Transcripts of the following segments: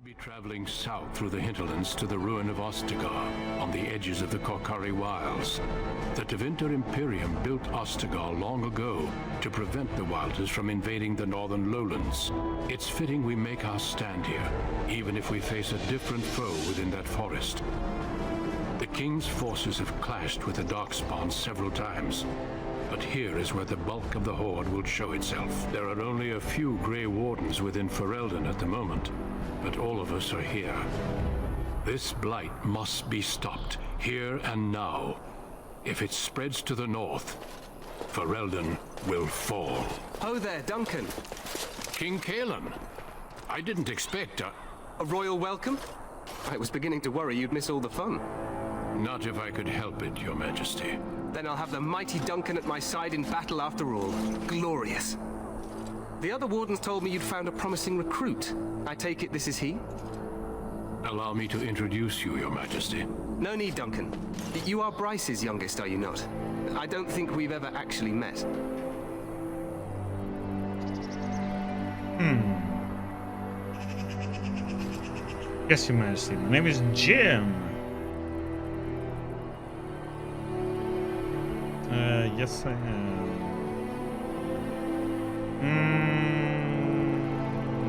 We'll be traveling south through the hinterlands to the ruin of Ostagar, on the edges of the Korkari Wilds. The Tevinter Imperium built Ostagar long ago to prevent the Wilders from invading the northern lowlands. It's fitting we make our stand here, even if we face a different foe within that forest. The King's forces have clashed with the Darkspawn several times, but here is where the bulk of the Horde will show itself. There are only a few Grey Wardens within Ferelden at the moment, but all of us are here. This blight must be stopped, here and now. If it spreads to the north, Ferelden will fall. Oh there, Duncan. King Kalen. I didn't expect a royal welcome? I was beginning to worry you'd miss all the fun. Not if I could help it, Your Majesty. Then I'll have the mighty Duncan at my side in battle after all. Glorious. The other wardens told me you'd found a promising recruit. I take it this is he? Allow me to introduce you, Your Majesty. No need, Duncan. You are Bryce's youngest, are you not? I don't think we've ever actually met. Yes, Your Majesty. My name is Jim. Yes, I am.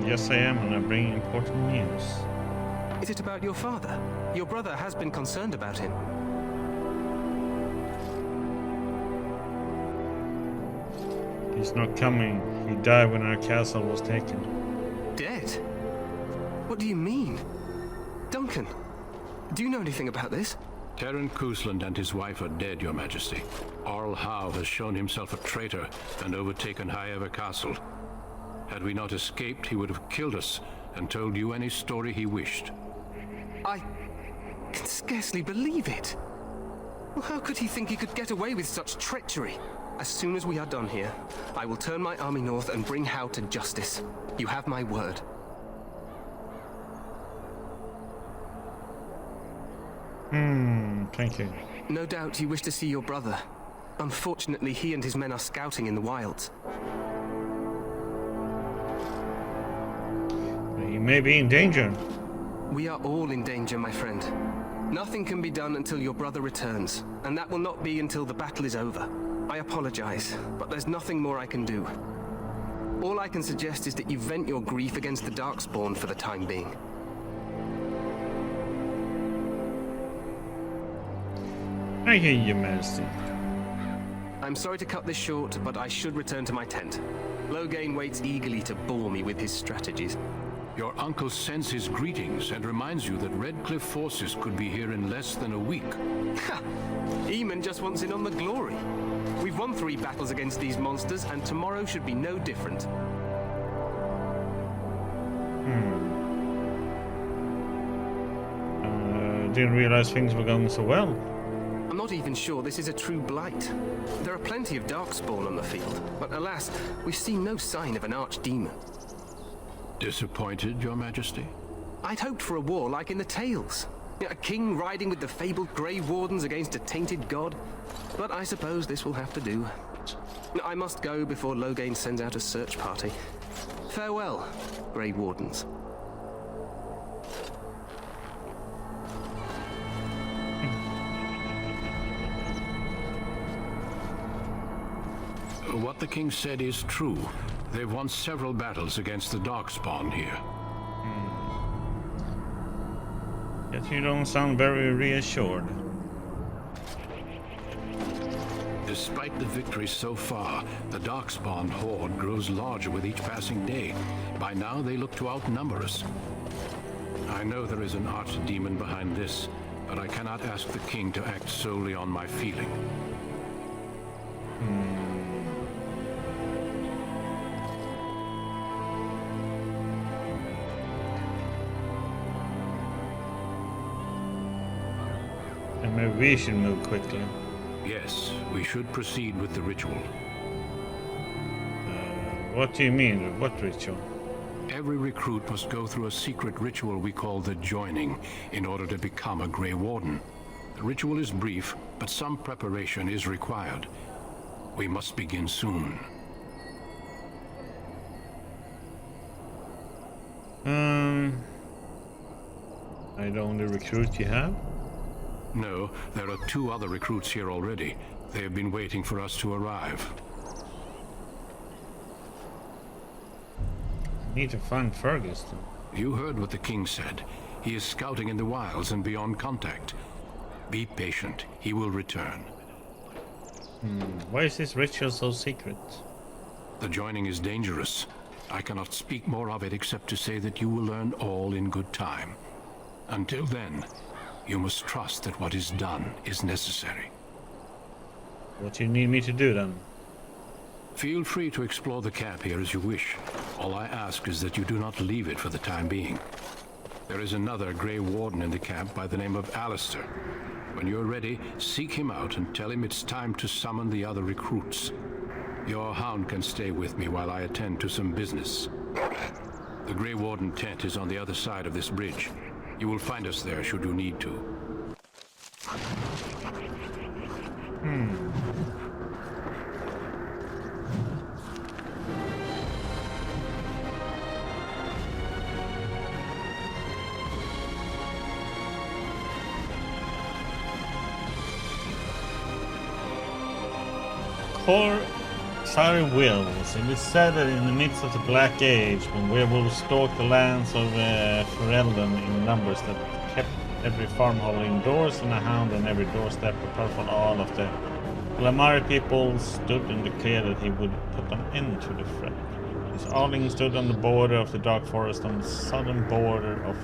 Yes, I am, and I bring important news. Is it about your father? Your brother has been concerned about him. He's not coming. He died when our castle was taken. Dead? What do you mean? Duncan, do you know anything about this? Terran Kusland and his wife are dead, Your Majesty. Arl Howe has shown himself a traitor and overtaken Highever Castle. Had we not escaped, he would have killed us and told you any story he wished. I can scarcely believe it. Well, how could he think he could get away with such treachery? As soon as we are done here, I will turn my army north and bring Howe to justice. You have my word. Thank you. No doubt you wish to see your brother. Unfortunately, he and his men are scouting in the wilds. He may be in danger. We are all in danger, my friend. Nothing can be done until your brother returns, and that will not be until the battle is over. I apologize, but there's nothing more I can do. All I can suggest is that you vent your grief against the Darkspawn for the time being. Thank you, Your Majesty. I'm sorry to cut this short, but I should return to my tent. Loghain waits eagerly to bore me with his strategies. Your uncle sends his greetings and reminds you that Redcliffe forces could be here in less than a week. Ha! Eamon just wants in on the glory. We've won 3 battles against these monsters, and tomorrow should be no different. Didn't realize things were going so well. I'm not even sure this is a true blight. There are plenty of Darkspawn on the field, but alas, we've seen no sign of an archdemon. Disappointed, Your Majesty? I'd hoped for a war like in the tales. A king riding with the fabled Grey Wardens against a tainted god. But I suppose this will have to do. I must go before Loghain sends out a search party. Farewell, Grey Wardens. What the king said is true. They've won several battles against the Darkspawn here. Yet you don't sound very reassured. Despite the victories so far, the Darkspawn horde grows larger with each passing day. By now, they look to outnumber us. I know there is an archdemon behind this, but I cannot ask the king to act solely on my feeling. And maybe we should move quickly. Yes, we should proceed with the ritual. What do you mean? What ritual? Every recruit must go through a secret ritual we call the Joining in order to become a Grey Warden. The ritual is brief, but some preparation is required. We must begin soon. I the only recruit you have? No, there are 2 other recruits here already. They have been waiting for us to arrive. I need to find Fergus. You heard what the king said. He is scouting in the wilds and beyond contact. Be patient. He will return. Why is this ritual so secret? The joining is dangerous. I cannot speak more of it except to say that you will learn all in good time. Until then, you must trust that what is done is necessary. What do you need me to do then? Feel free to explore the camp here as you wish. All I ask is that you do not leave it for the time being. There is another Grey Warden in the camp by the name of Alistair. When you are ready, seek him out and tell him it's time to summon the other recruits. Your hound can stay with me while I attend to some business. The Grey Warden tent is on the other side of this bridge. You will find us there should you need to. Sorry, Wills. It is said that in the midst of the Black Age, when werewolves stalked the lands of Ferelden in numbers that kept every farmhole indoors and a hound on every doorstep, a powerful all of the Lamari people stood and declared that he would put an end to the threat. His Arling stood on the border of the Dark Forest on the southern border of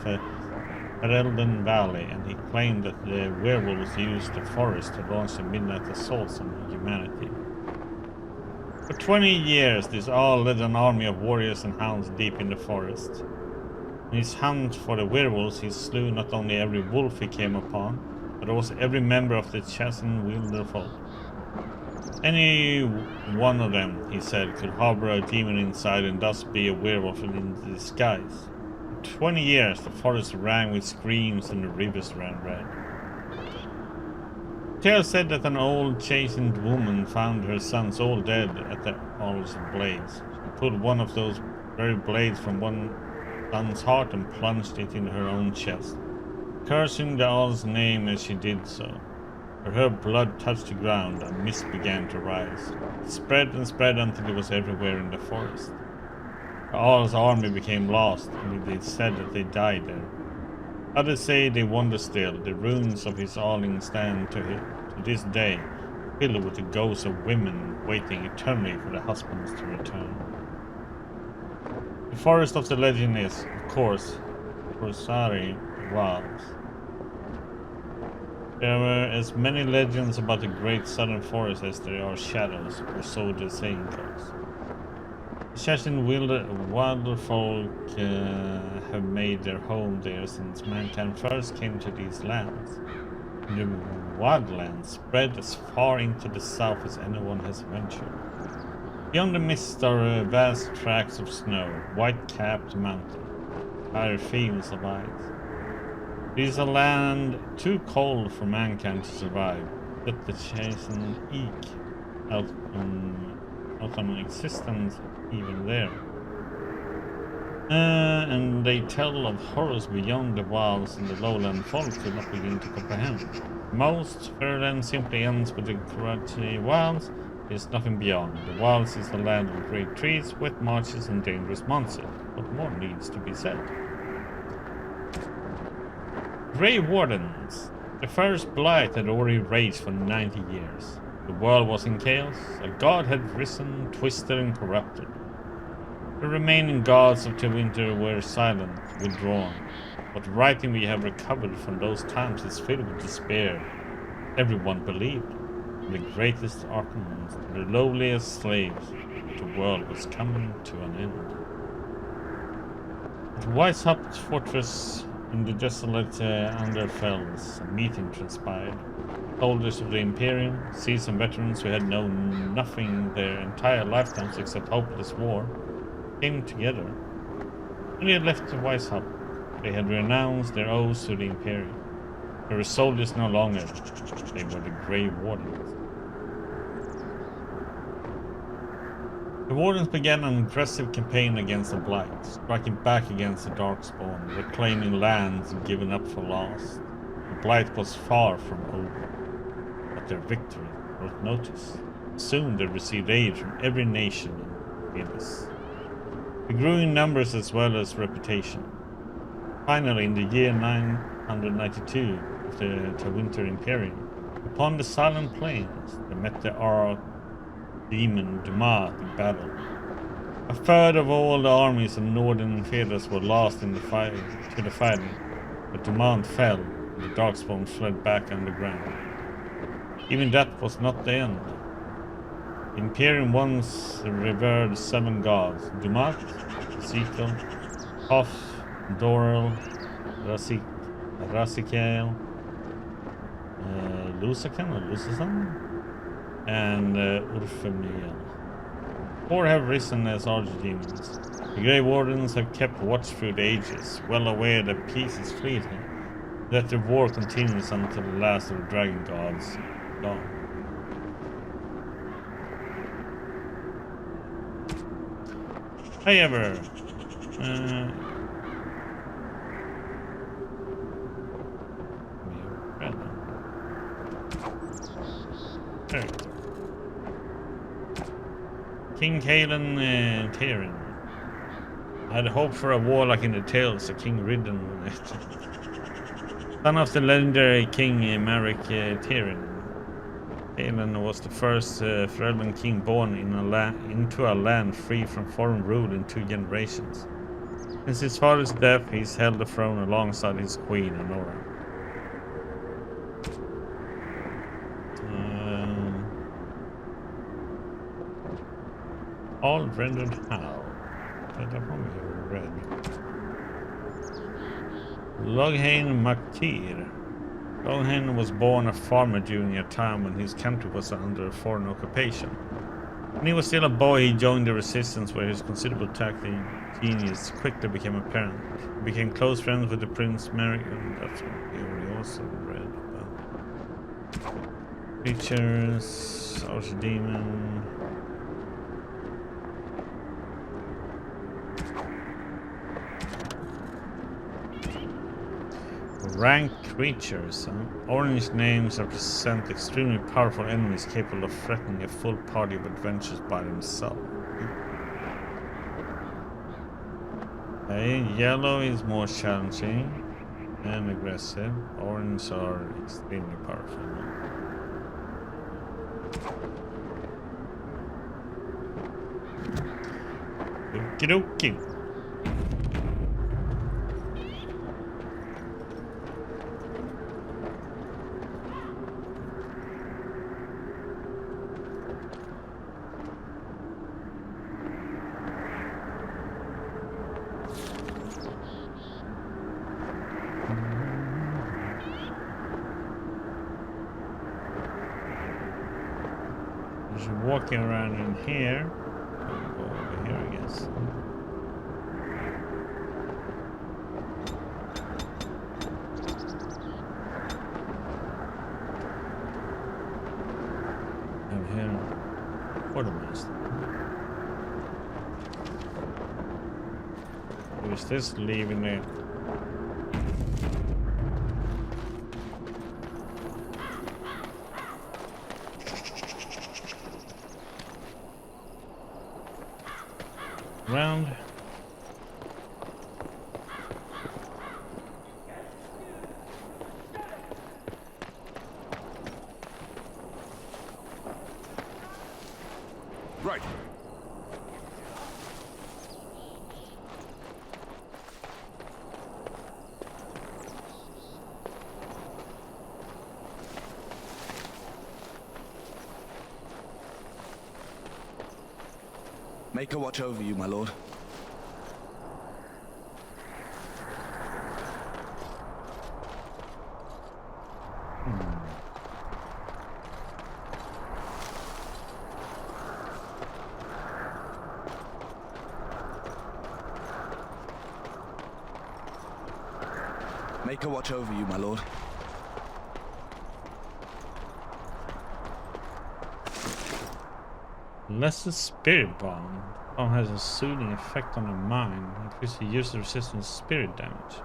Ferelden Valley, and he claimed that the werewolves used the forest to launch the midnight assaults on humanity. For 20 years, this All led an army of warriors and hounds deep in the forest. In his hunt for the werewolves, he slew not only every wolf he came upon, but also every member of the Chasen Wilderfolk. Any one of them, he said, could harbor a demon inside and thus be a werewolf in disguise. For 20 years, the forest rang with screams and the rivers ran red. Tale said that an old chastened woman found her sons all dead at the All's blades. She pulled one of those very blades from one son's heart and plunged it in her own chest, cursing the All's name as she did so. As her blood touched the ground, a mist began to rise. It spread and spread until it was everywhere in the forest. The All's army became lost, and it is said that they died there. Others say they wander still. The ruins of his Arling stand to this day, filled with the ghosts of women waiting eternally for their husbands to return. The forest of the legend is, of course, Rosari Wilds. There were as many legends about the great southern forest as there are shadows, or so the saying goes. The Chasen Wilderfolk have made their home there since mankind first came to these lands. The wildlands spread as far into the south as anyone has ventured. Beyond the mist are vast tracts of snow, white-capped mountains, higher fields of ice. It is a land too cold for mankind to survive, but the Chasen eke out on existence even there. And they tell of horrors beyond the wilds and the lowland folk could not begin to comprehend. Most Ferelden simply ends with the Karachi wilds. There's nothing beyond. The wilds is the land of great trees, wet marshes and dangerous monsters. What more needs to be said? Grey Wardens. The first blight had already raged for 90 years. The world was in chaos. A god had risen, twisted and corrupted. The remaining gods of Tevinter were silent, withdrawn. What writing we have recovered from those times is filled with despair. Everyone believed. From the greatest archons to the lowliest slaves, the world was coming to an end. At Weishaupt Fortress in the desolate Underfells, a meeting transpired. Soldiers of the Imperium, seasoned veterans who had known nothing their entire lifetimes except hopeless war, came together. When they had left Weishaupt, they had renounced their oaths to the Imperium. They were soldiers no longer, they were the Grey Wardens. The Wardens began an aggressive campaign against the Blight, striking back against the Darkspawn, reclaiming lands given up for lost. The Blight was far from over, but their victory brought notice. Soon they received aid from every nation in Ibis. They grew in numbers as well as reputation. Finally, in the year 992 of the Winter Imperium, upon the Silent Plains, they met the Demon Dumas in battle. A third of all the armies of northern Fedas were lost in the fighting, but Dumas fell, and the Darkspawn fled back underground. Even that was not the end. The Imperium once revered 7 gods: Dumas, Ezekiel, Thoth, Dorel, Rasikael, Lusakan, and Urfemiel. 4 have risen as archdemons. The Grey Wardens have kept watch through the ages, well aware that peace is fleeting, that the war continues until the last of the dragon gods is gone. However, character. King Kaelan Tyrion. I had hoped for a war like in the tales of King Ridden, son of the legendary King Marek Tyrion. Kaelan was the first Fremen king born into a land free from foreign rule in 2 generations. Since his father's death, he's held the throne alongside his queen, Honora. All rendered how? That I probably read. Loghain Mactir. Loghain was born a farmer during a time when his country was under foreign occupation. When he was still a boy, he joined the resistance, where his considerable tactical genius quickly became apparent. He became close friends with the Prince Merrick, and that's what we also read about. Features, Archdemon. Ranked creatures. Orange names represent extremely powerful enemies capable of threatening a full party of adventurers by themselves. Okay, yellow is more challenging and aggressive. Orange are extremely powerful. Okie dokie. Walking around in here. I'll go over here, I guess. And here, Quartermaster. Who is this leaving it? Round. Right. Make a watch over you, my lord. Make a watch over you, my lord. Lesser spirit bomb. Bomb has a soothing effect on the mind. Increases the user resistance to spirit damage.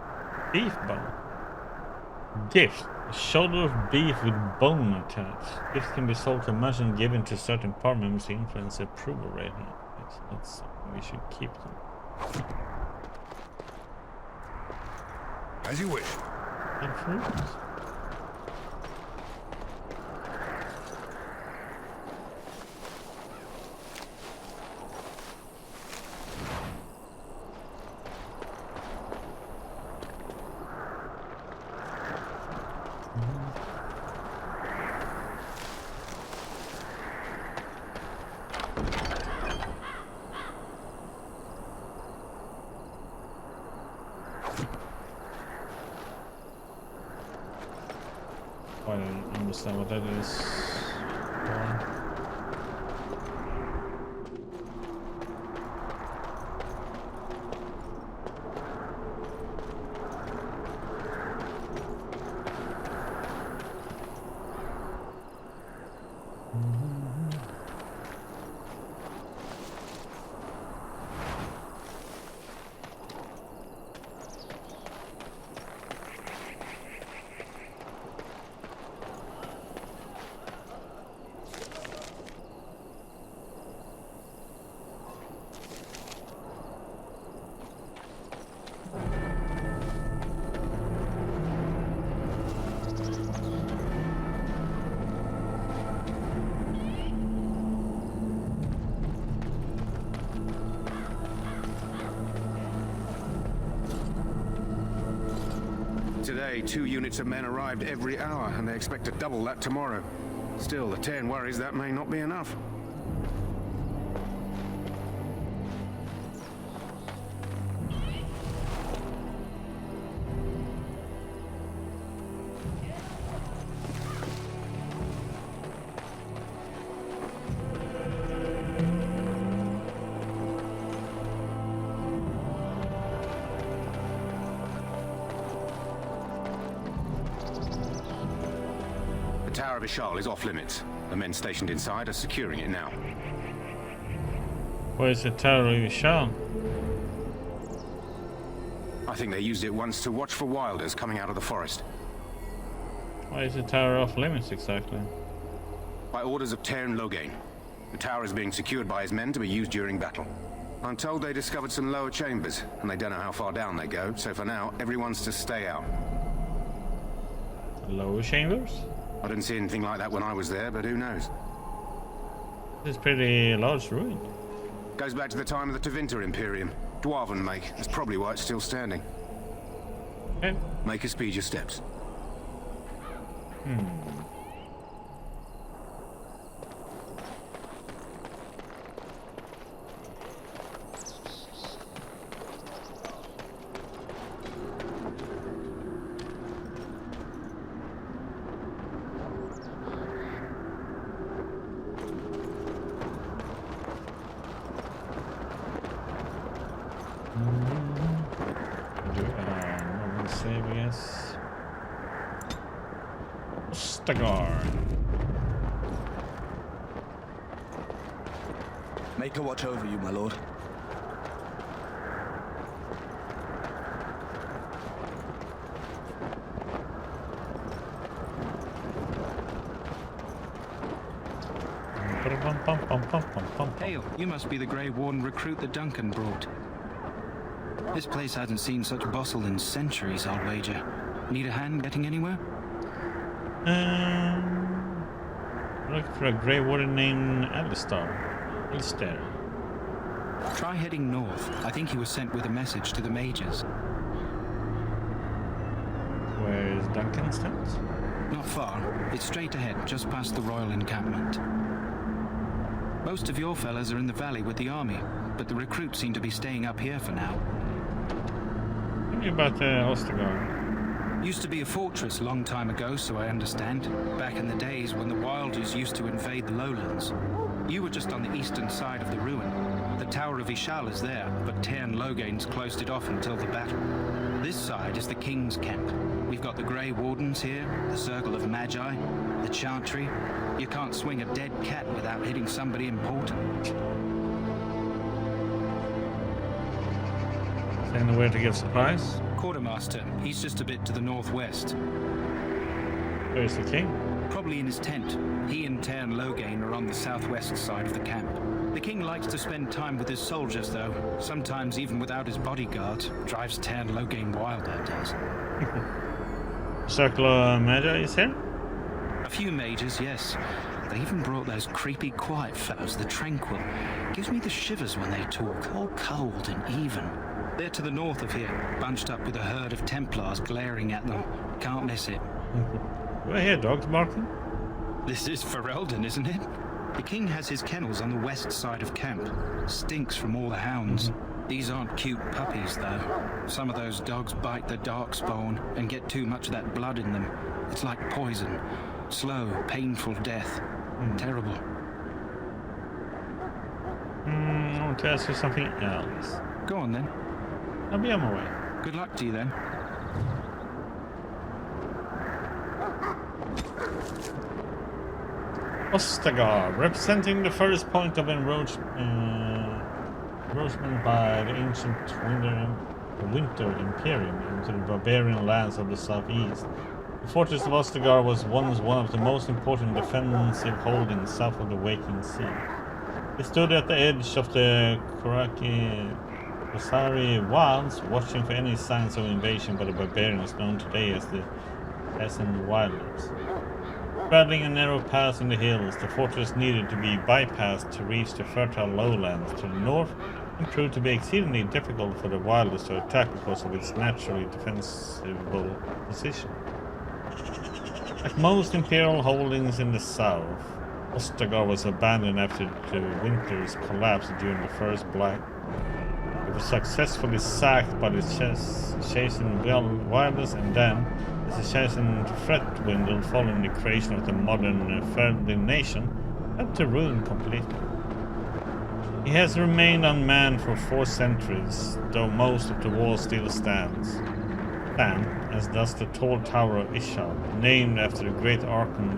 Beef bomb. Gift. A shoulder of beef with bone attached. Gift can be sold to a merchant and given to certain party members to influence the approval rating. So that's something we should keep them. As you wish. And fruits. I don't understand what that is. Today, 2 units of men arrived every hour, and they expect to double that tomorrow. Still, the Terran worries that may not be enough. The Tower of Ishal is off limits. The men stationed inside are securing it now. Where is the Tower of Ishal? I think they used it once to watch for wilders coming out of the forest. Why is the Tower off limits exactly? By orders of Terran Loghain. The tower is being secured by his men to be used during battle. I'm told they discovered some lower chambers, and they don't know how far down they go, so for now, everyone's to stay out. Lower chambers? I didn't see anything like that when I was there, but who knows? This is pretty large ruin. Goes back to the time of the Tevinter Imperium. Dwarven make. That's probably why it's still standing. Okay. Make her speed your steps. Save, I guess. Ostagar. Make her watch over you, my lord. Hail, you must be the Grey Warden recruit that Duncan brought. This place hasn't seen such bustle in centuries, I'll wager. Need a hand getting anywhere? Looking for a Grey Warden named Alistair. Try heading north. I think he was sent with a message to the mages. Where is Duncan's tent? Not far. It's straight ahead, just past the royal encampment. Most of your fellas are in the valley with the army, but the recruits seem to be staying up here for now. Tell me about Ostagar. Used to be a fortress long time ago, so I understand. Back in the days when the Wilders used to invade the lowlands. You were just on the eastern side of the ruin. The Tower of Ishal is there, but Terran Loghain's closed it off until the battle. This side is the King's camp. We've got the Grey Wardens here, the Circle of Magi, the Chantry. You can't swing a dead cat without hitting somebody important. Anywhere to get supplies? Quartermaster, he's just a bit to the northwest. Where's the king? Probably in his tent. He and Tairn Logain are on the southwest side of the camp. The king likes to spend time with his soldiers, though. Sometimes even without his bodyguard. Drives Tairn Logain wild, that does. Circle of Magi is here? A few mages, yes. They even brought those creepy, quiet fellows, the Tranquil. Gives me the shivers when they talk, all cold and even. They're to the north of here, bunched up with a herd of Templars glaring at them. Can't miss it. Do I hear dogs barking? This is Ferelden, isn't it? The king has his kennels on the west side of camp. Stinks from all the hounds. These aren't cute puppies, though. Some of those dogs bite the darkspawn and get too much of that blood in them. It's like poison. Slow, painful death. Terrible. I want to ask you something else. Go on, then. I'll be on my way. Good luck to you, then. Ostagar, representing the first point of enroachment by the ancient winter Imperium into the barbarian lands of the southeast. The fortress of Ostagar was once one of the most important defensive holdings south of the Waking Sea. It stood at the edge of the Kosari Wilds, watching for any signs of invasion by the barbarians known today as the Peasant Wilders. Straddling a narrow pass in the hills, the fortress needed to be bypassed to reach the fertile lowlands to the north, and proved to be exceedingly difficult for the Wilders to attack because of its naturally defensible position. Like most imperial holdings in the south, Ostagar was abandoned after the winter's collapse during the First Black. It was successfully sacked by the chasing Wilders, and then, as the chasing threat dwindled following the creation of the modern Ferelden nation, had to ruin completely. It has remained unmanned for 4 centuries, though most of the walls still stand, as does the tall Tower of Ishal, named after the great Archon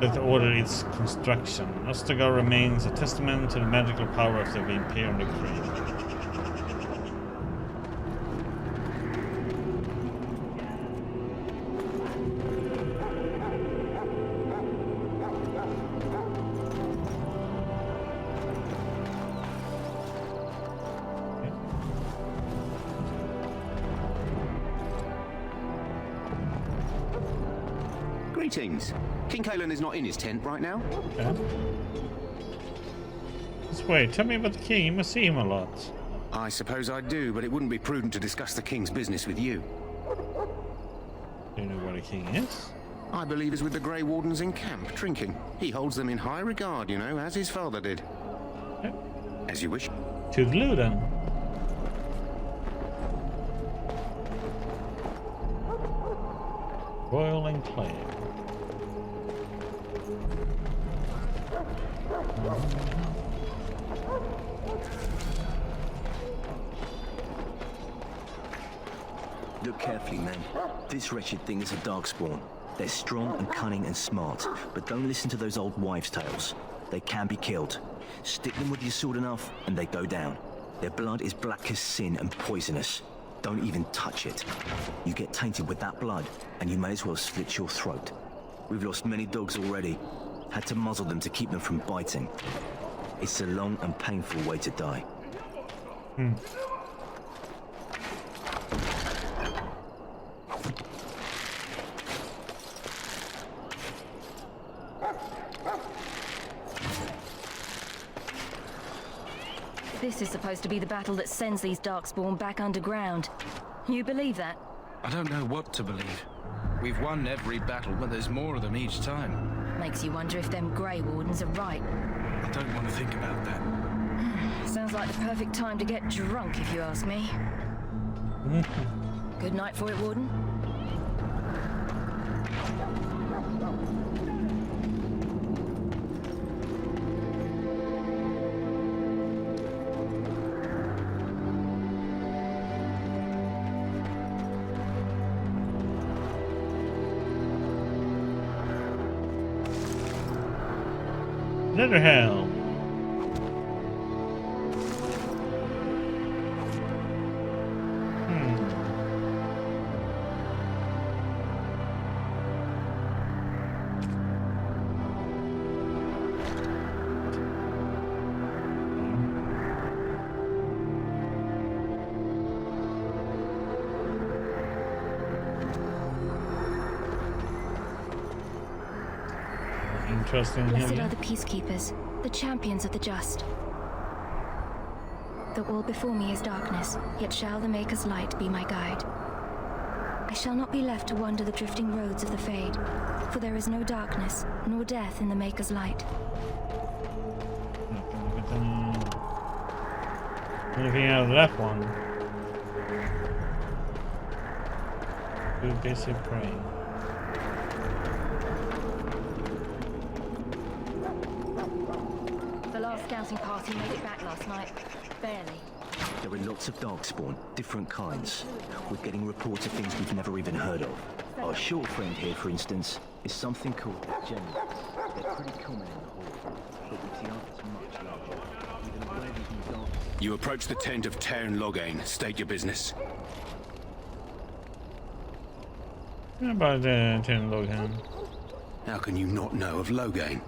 that ordered its construction. Ostagar remains a testament to the magical power of the Imperial decree. Greetings. King Kalen is not in his tent right now. Okay. Just wait, tell me about the king. You must see him a lot. I suppose I do, but it wouldn't be prudent to discuss the king's business with you. Do you know where the king is? I believe he's with the Grey Wardens in camp, drinking. He holds them in high regard, you know, as his father did. Okay. As you wish. Toodaloo then. Royal Enclave. Look carefully, man. This wretched thing is a darkspawn. They're strong and cunning and smart, but don't listen to those old wives' tales. They can be killed. Stick them with your sword enough, and they go down. Their blood is black as sin and poisonous. Don't even touch it. You get tainted with that blood, and you may as well slit your throat. We've lost many dogs already. Had to muzzle them to keep them from biting. It's a long and painful way to die. This is supposed to be the battle that sends these darkspawn back underground. You believe that? I don't know what to believe. We've won every battle, but there's more of them each time. Makes you wonder if them Grey Wardens are right. I don't want to think about that. Sounds like the perfect time to get drunk, if you ask me. Good night for it, Warden. Netherhell. Interesting. Blessed are the peacekeepers, the champions of the just. The all before me is darkness, yet shall the Maker's light be my guide. I shall not be left to wander the drifting roads of the Fade, for there is no darkness, nor death in the Maker's light. Anything out of that one? Too busy praying. The last scouting party made it back last night. Barely. There are lots of darkspawn, different kinds. We're getting reports of things we've never even heard of. Our short friend here, for instance, is something called a gem. They're pretty common in the Horde, but with the others much larger. Even where these new dark... You approach the tent of Tairn Loghain. State your business. What about Tairn Loghain? How can you not know of Loghain?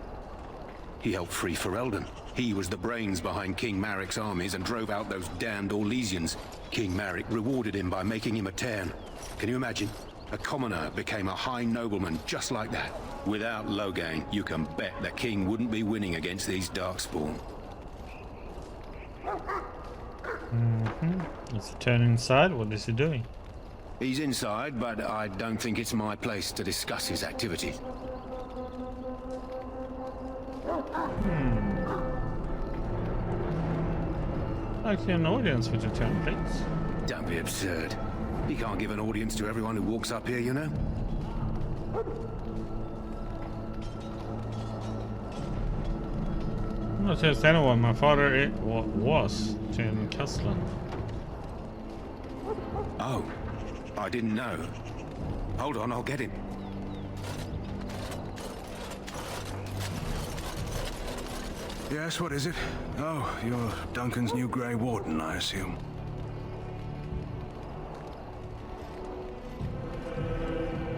He helped free Ferelden. He was the brains behind King Maric's armies and drove out those damned Orlesians. King Maric rewarded him by making him a Tairn. Can you imagine? A commoner became a high nobleman just like that. Without Loghain, you can bet the king wouldn't be winning against these darkspawn. Let's turn inside. What is he doing? He's inside, but I don't think it's my place to discuss his activities. Actually, an audience with a turn, please. Don't be absurd. You can't give an audience to everyone who walks up here, you know? Not just anyone. My father was in Kastlan. Oh, I didn't know. Hold on, I'll get him. Yes, what is it? Oh, you're Duncan's new Grey Warden, I assume.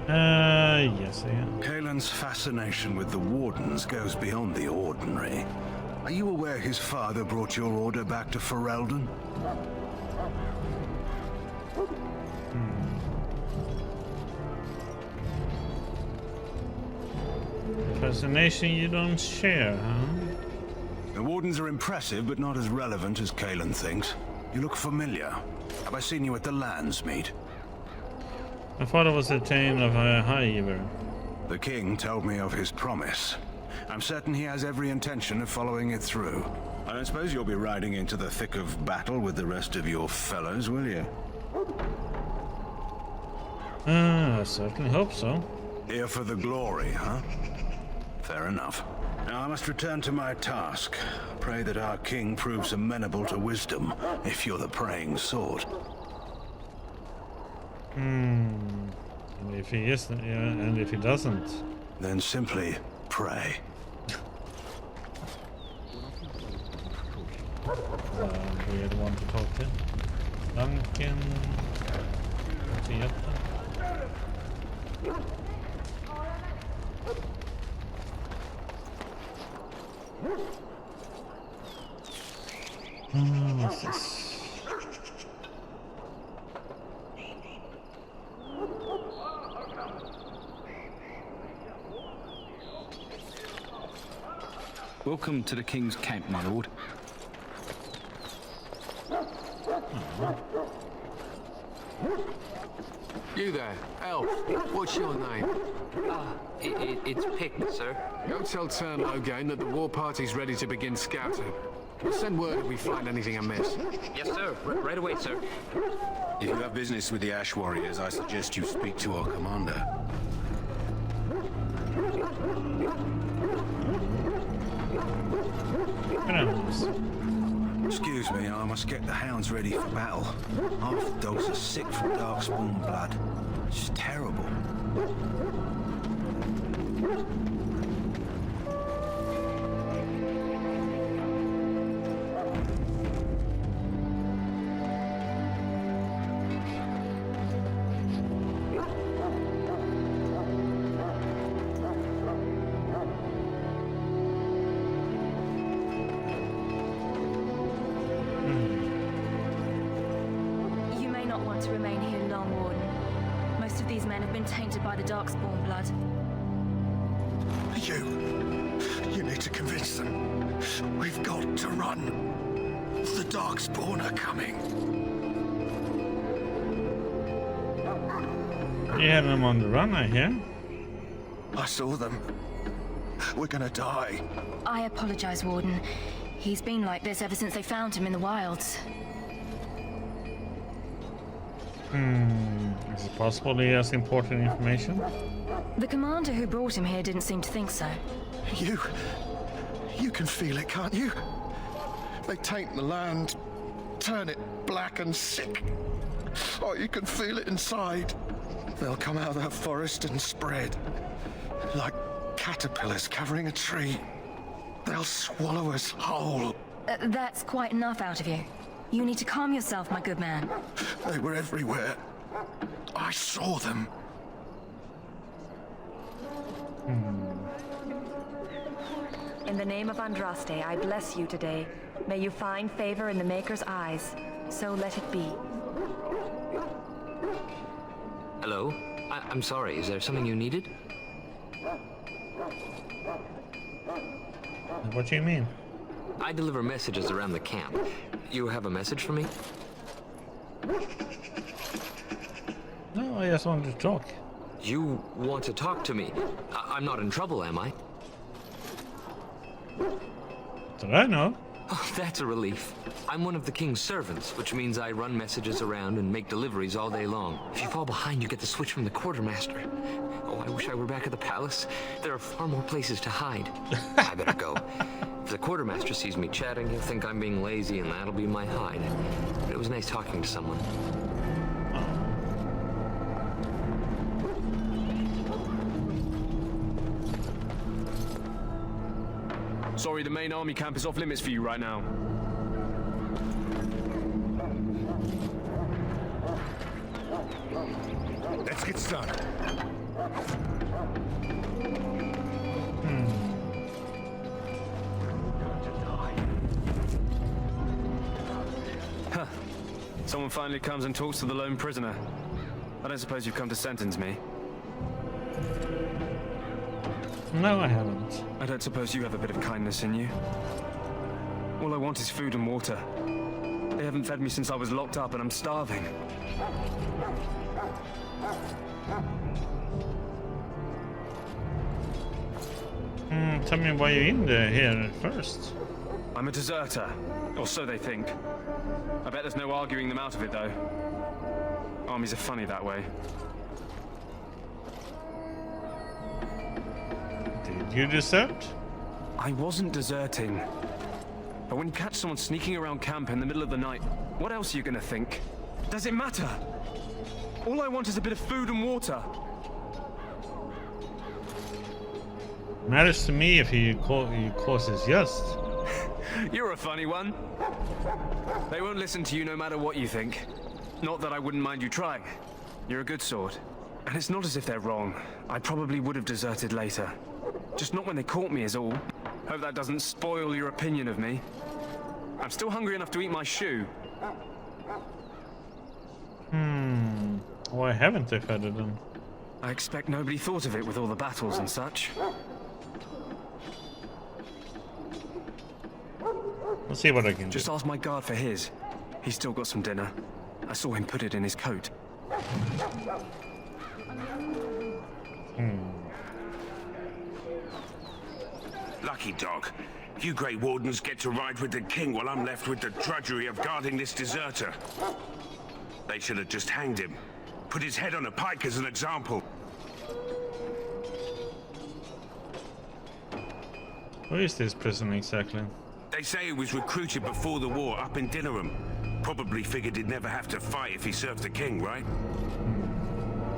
Yes, I am. Kaelin's fascination with the Wardens goes beyond the ordinary. Are you aware his father brought your order back to Ferelden? Fascination you don't share, huh? The Wardens are impressive, but not as relevant as Kaelin thinks. You look familiar. Have I seen you at the Lands meet? My father was a Tairn of High-Ever. The king told me of his promise. I'm certain he has every intention of following it through. I don't suppose you'll be riding into the thick of battle with the rest of your fellows, will you? I certainly hope so. Here for the glory, huh? Fair enough. Now I must return to my task. Pray that our king proves amenable to wisdom, if you're the praying sword. And if he isn't, yeah, and if he doesn't, Then simply pray. weird one to talk to. Duncan. Tieta. What's this? Welcome to the King's camp, my lord. You there, elf. What's your name? It's Pick, sir. Go tell Tairn Loghain that the war party's ready to begin scouting. We'll send word if we find anything amiss. Yes, sir. Right away, sir. If you have business with the Ash Warriors, I suggest you speak to our commander. Excuse me, I must get the hounds ready for battle. Half the dogs are sick from darkspawn blood. It's terrible. not want to remain here long, Warden. Most of these men have been tainted by the Darkspawn blood. You need to convince them. We've got to run. The Darkspawn are coming. You have them on the run, I hear. I saw them. We're gonna die. I apologize, Warden. He's been like this ever since they found him in the wilds. Is it possible he has important information? The commander who brought him here didn't seem to think so. You can feel it, can't you? They taint the land, turn it black and sick. Oh, you can feel it inside. They'll come out of that forest and spread. Like caterpillars covering a tree. They'll swallow us whole. That's quite enough out of you. You need to calm yourself, my good man. They were everywhere. I saw them. In the name of Andraste, I bless you today. May you find favor in the Maker's eyes. So let it be. Hello? I'm sorry, is there something you needed? What do you mean? I deliver messages around the camp. You have a message for me? No, I just wanted to talk. You want to talk to me? I'm not in trouble, am I? Did I know? Oh, that's a relief. I'm one of the king's servants, which means I run messages around and make deliveries all day long. If you fall behind, you get the switch from the quartermaster. Oh, I wish I were back at the palace. There are far more places to hide. I better go. If the quartermaster sees me chatting, he'll think I'm being lazy, and that'll be my hide. But it was nice talking to someone. Sorry, the main army camp is off limits for you right now. Let's get started. Huh. Someone finally comes and talks to the lone prisoner. I don't suppose you've come to sentence me. No, I haven't. I don't suppose you have a bit of kindness in you. All I want is food and water. They haven't fed me since I was locked up and I'm starving. Tell me why you're in here first. I'm a deserter, or so they think. I bet there's no arguing them out of it, though. Armies are funny that way. Did you desert? I wasn't deserting. But when you catch someone sneaking around camp in the middle of the night, what else are you gonna think? Does it matter? All I want is a bit of food and water. Matters to me if he causes just. You're a funny one. They won't listen to you no matter what you think. Not that I wouldn't mind you trying. You're a good sort. And it's not as if they're wrong. I probably would have deserted later. Just not when they caught me is all. Hope that doesn't spoil your opinion of me. I'm still hungry enough to eat my shoe. Why haven't they fed it then? I expect nobody thought of it with all the battles and such. Let's see what I can Just do. ask my guard for his. He's still got some dinner. I saw him put it in his coat. Lucky dog. You Grey Wardens get to ride with the king while I'm left with the drudgery of guarding this deserter. They should have just hanged him. Put his head on a pike as an example. Where is this prison exactly? They say he was recruited before the war up in Dinnerham. Probably figured he'd never have to fight if he served the king, right?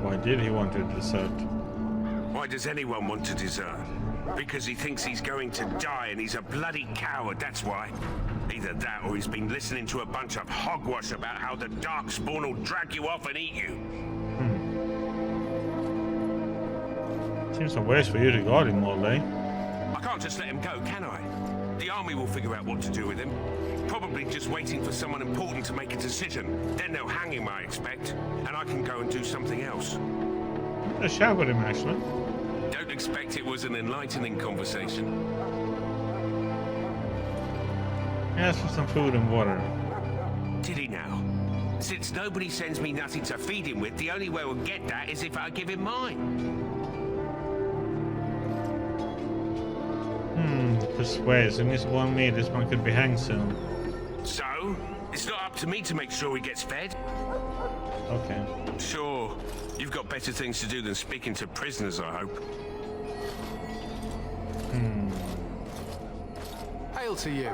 Why did he want to desert? Why does anyone want to desert? Because he thinks he's going to die and he's a bloody coward, that's why. Either that or he's been listening to a bunch of hogwash about how the Darkspawn will drag you off and eat you. Seems some ways for you to guard him all day. I can't just let him go, can I? The army will figure out what to do with him. Probably just waiting for someone important to make a decision. Then they'll hang him, I expect. And I can go and do something else. I chat with him, actually. Don't expect it was an enlightening conversation. Ask for some food and water. Did he now? Since nobody sends me nothing to feed him with, the only way we'll get that is if I give him mine. Persuade. So needs one meat. This one could be hanged soon. So? It's not up to me to make sure he gets fed? Okay. Sure. You've got better things to do than speaking to prisoners, I hope. Hail to you.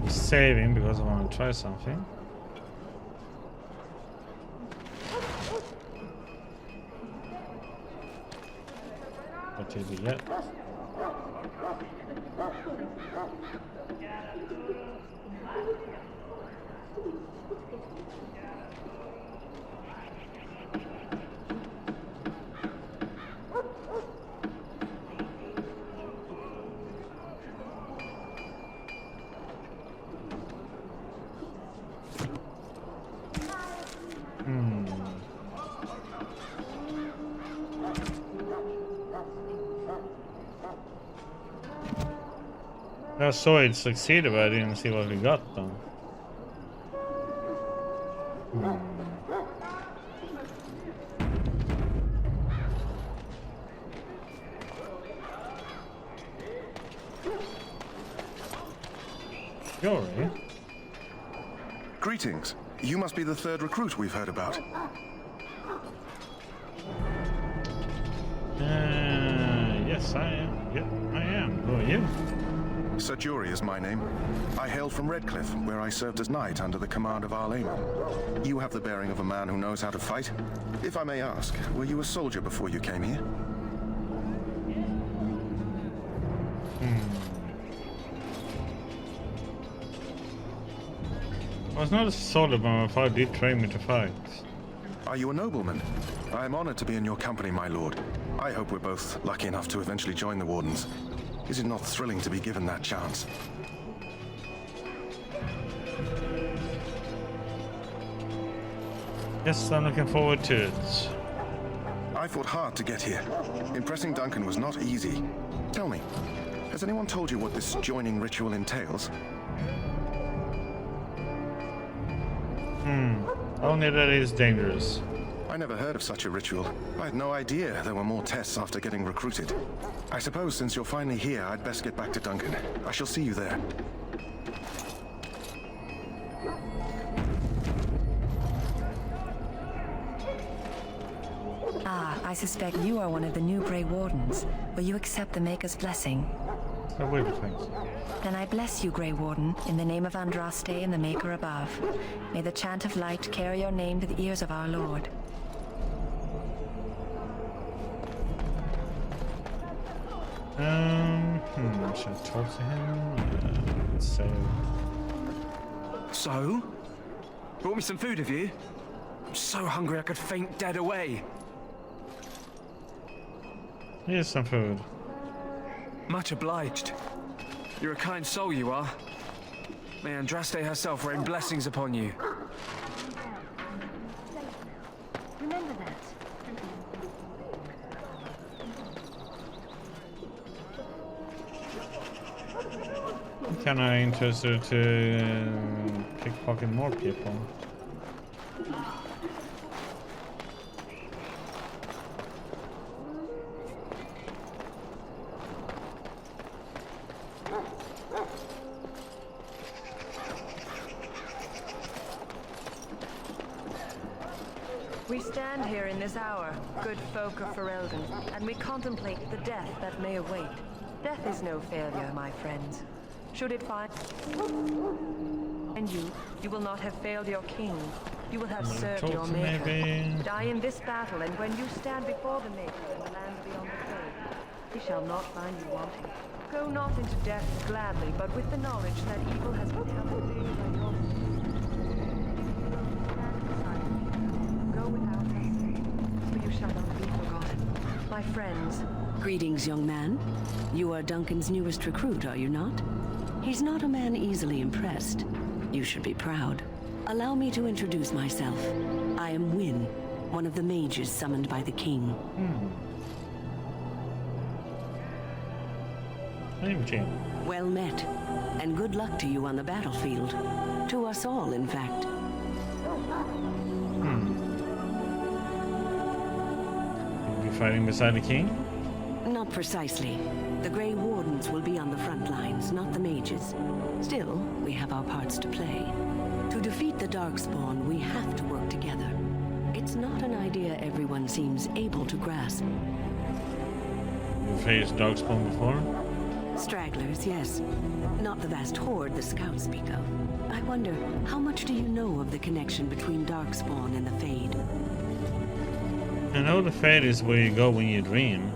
Saving because I want to try something. What did we get? I saw it succeeded, but I didn't see what we got though. Yuri? Greetings. You must be the third recruit we've heard about. Yes, I am. Yep, I am. Who are you? Sir Jury is my name. I hail from Redcliffe, where I served as knight under the command of Arl Aemon. You have the bearing of a man who knows how to fight. If I may ask, were you a soldier before you came here? I was not a soldier, but my father did train me to fight. Are you a nobleman? I am honored to be in your company, my lord. I hope we're both lucky enough to eventually join the Wardens. Is it not thrilling to be given that chance? Yes, I'm looking forward to it. I fought hard to get here. Impressing Duncan was not easy. Tell me, has anyone told you what this joining ritual entails? Only that it is dangerous. I never heard of such a ritual. I had no idea there were more tests after getting recruited. I suppose since you're finally here, I'd best get back to Duncan. I shall see you there. Ah, I suspect you are one of the new Grey Wardens. Will you accept the Maker's blessing? Oh, wait, thanks. Then I bless you, Grey Warden, in the name of Andraste and the Maker above. May the chant of light carry your name to the ears of our Lord. Should I talk to him? Let's say. So? Brought me some food, have you? I'm so hungry I could faint dead away. Here's some food. Much obliged. You're a kind soul, you are. May Andraste herself rain blessings upon you. Remember that. I'm kind of interested to pickpocket more people. We stand here in this hour, good folk of Ferelden, and we contemplate the death that may await. Death is no failure, my friends. Should it find you, you will not have failed your king. You will have Another served torch, your maker. maybe? Die in this battle, and when you stand before the maker in the land beyond the grave, he shall not find you wanting. Go not into death gladly, but with the knowledge that evil has become invaded by your Go without us, for you shall not be forgotten. My friends. Greetings, young man. You are Duncan's newest recruit, are you not? He's not a man easily impressed. You should be proud. Allow me to introduce myself. I am Wynne, one of the mages summoned by the king. I'm Jim. Well met, and good luck to you on the battlefield. To us all, in fact. You'll be fighting beside the king? Not precisely. The Grey Wardens will be on the front lines, not the mages. Still, we have our parts to play. To defeat the Darkspawn, we have to work together. It's not an idea everyone seems able to grasp. You faced Darkspawn before? Stragglers, yes. Not the vast horde the scouts speak of. I wonder, how much do you know of the connection between Darkspawn and the Fade? I know the Fade is where you go when you dream.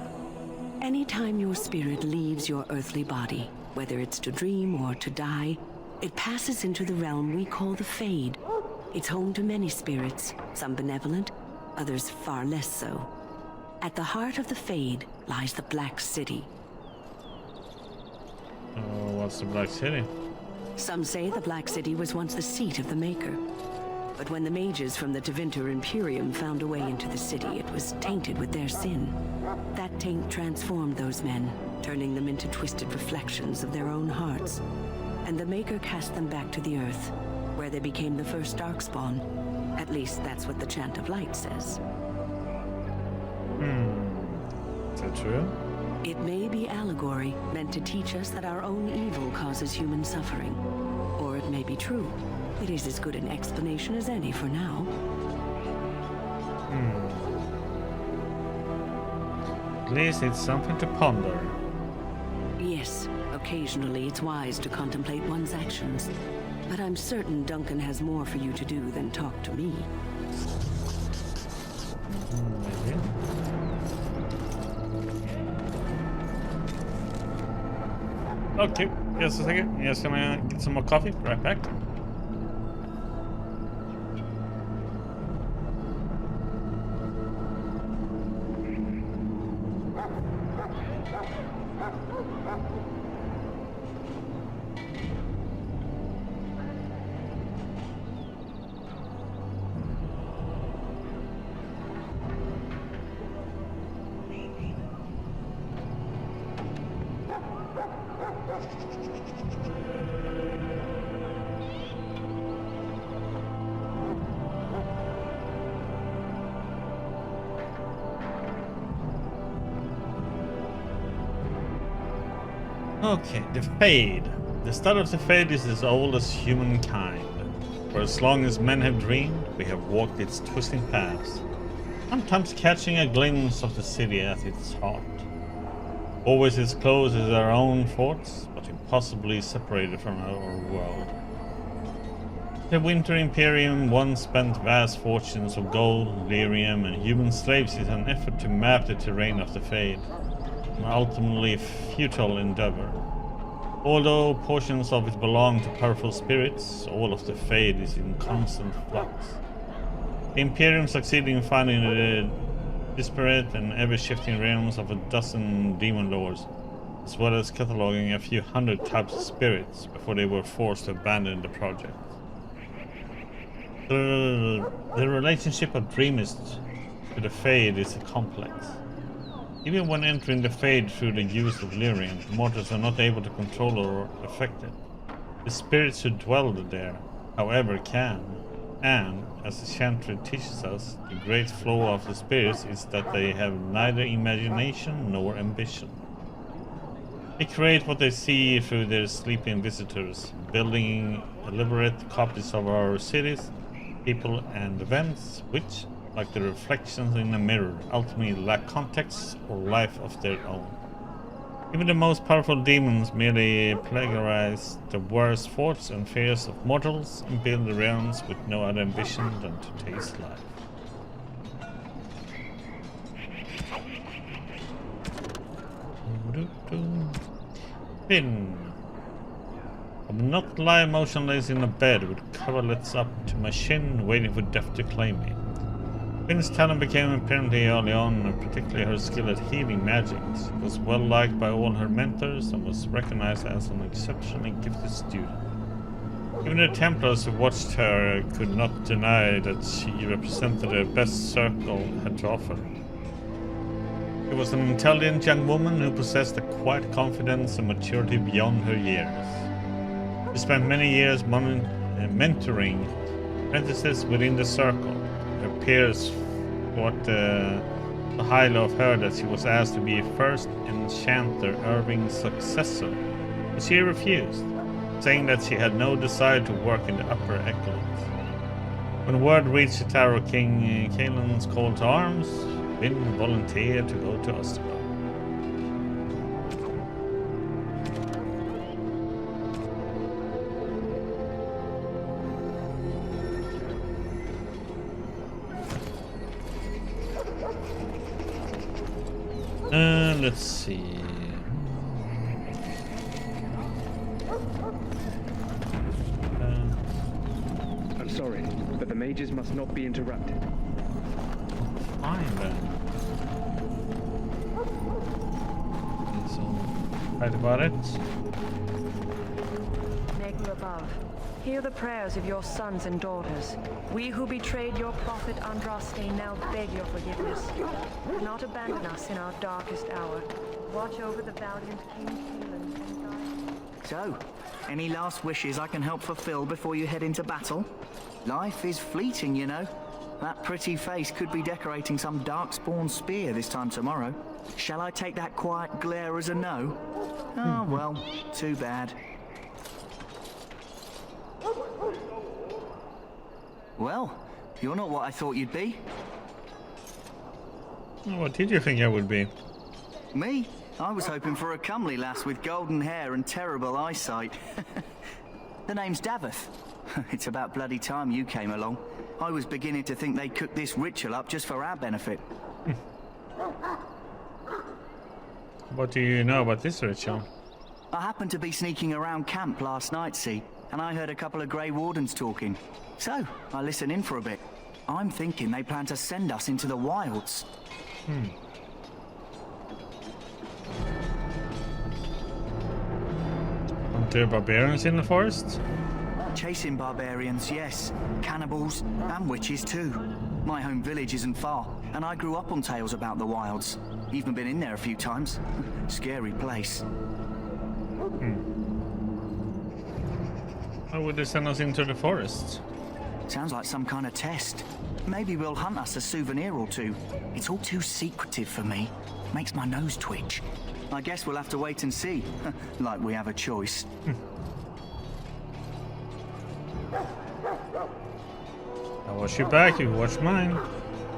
Anytime your spirit leaves your earthly body, whether it's to dream or to die, it passes into the realm we call the Fade. It's home to many spirits, some benevolent, others far less so. At the heart of the Fade lies the Black City. What's the Black City? Some say the Black City was once the seat of the Maker. But when the mages from the Tevinter Imperium found a way into the city, it was tainted with their sin. That taint transformed those men, turning them into twisted reflections of their own hearts. And the Maker cast them back to the Earth, where they became the first Darkspawn. At least that's what the Chant of Light says. Is that true? It may be allegory, meant to teach us that our own evil causes human suffering. Or it may be true. It is as good an explanation as any for now. At least it's something to ponder. Yes, occasionally it's wise to contemplate one's actions. But I'm certain Duncan has more for you to do than talk to me. Maybe. Okay, just a second. Just gonna get some more coffee. Right back. Okay, the Fade. The start of the Fade is as old as humankind. For as long as men have dreamed, we have walked its twisting paths, sometimes catching a glimpse of the city at its heart. Always as close as our own forts, but impossibly separated from our world. The Winter Imperium once spent vast fortunes of gold, lyrium, and human slaves in an effort to map the terrain of the Fade. An ultimately futile endeavor. Although portions of it belong to powerful spirits, all of the Fade is in constant flux. The Imperium succeeded in finding the disparate and ever-shifting realms of a dozen demon lords, as well as cataloging a few hundred types of spirits before they were forced to abandon the project. The relationship of dreamists to the Fade is complex. Even when entering the Fade through the use of lyrium, mortals are not able to control or affect it. The spirits who dwell there, however, can. And, as the Chantry teaches us, the great flaw of the spirits is that they have neither imagination nor ambition. They create what they see through their sleeping visitors, building elaborate copies of our cities, people, and events, which, like the reflections in a mirror, ultimately lack context or life of their own. Even the most powerful demons merely plagiarize the worst thoughts and fears of mortals and build the realms with no other ambition than to taste life. Finn. I will not lie motionless in a bed with coverlets up to my chin, waiting for death to claim me. Finn's talent became apparently early on, and particularly her skill at healing magic. She was well liked by all her mentors and was recognized as an exceptionally gifted student. Even the Templars who watched her could not deny that she represented the best circle had to offer. She was an intelligent young woman who possessed a quiet confidence and maturity beyond her years. She spent many years mentoring apprentices within the circle. Her peers thought so highly of her that she was asked to be first enchanter Irving's successor, but she refused, saying that she had no desire to work in the upper echelons. When word reached the Tower King Kaelin's call to arms, Finn volunteered to go to Ostagar. Let's see. I'm sorry, but the mages must not be interrupted. Fine then. So, right about it. Maker above, hear the prayers of your sons and daughters. We who betrayed your prophet Andraste now beg your forgiveness. Do not abandon us in our darkest hour. Watch over the valiant King Kaelin and guide. So, any last wishes I can help fulfill before you head into battle? Life is fleeting, you know. That pretty face could be decorating some darkspawn spear this time tomorrow. Shall I take that quiet glare as a no? Oh, well, too bad. Well, you're not what I thought you'd be. What did you think I would be? Me? I was hoping for a comely lass with golden hair and terrible eyesight. The name's Davith. It's about bloody time you came along. I was beginning to think they cooked this ritual up just for our benefit. What do you know about this ritual? I happened to be sneaking around camp last night, see, and I heard a couple of Grey Wardens talking. So, I listened in for a bit. I'm thinking they plan to send us into the wilds. Aren't there barbarians in the forest? Chasing barbarians, yes. Cannibals, and witches too. My home village isn't far, and I grew up on tales about the wilds. Even been in there a few times. Scary place. Why would they send us into the forest? Sounds like some kind of test. Maybe we'll hunt us a souvenir or two. It's all too secretive for me. Makes my nose twitch. I guess we'll have to wait and see. Like we have a choice. I'll watch your back, you watch mine.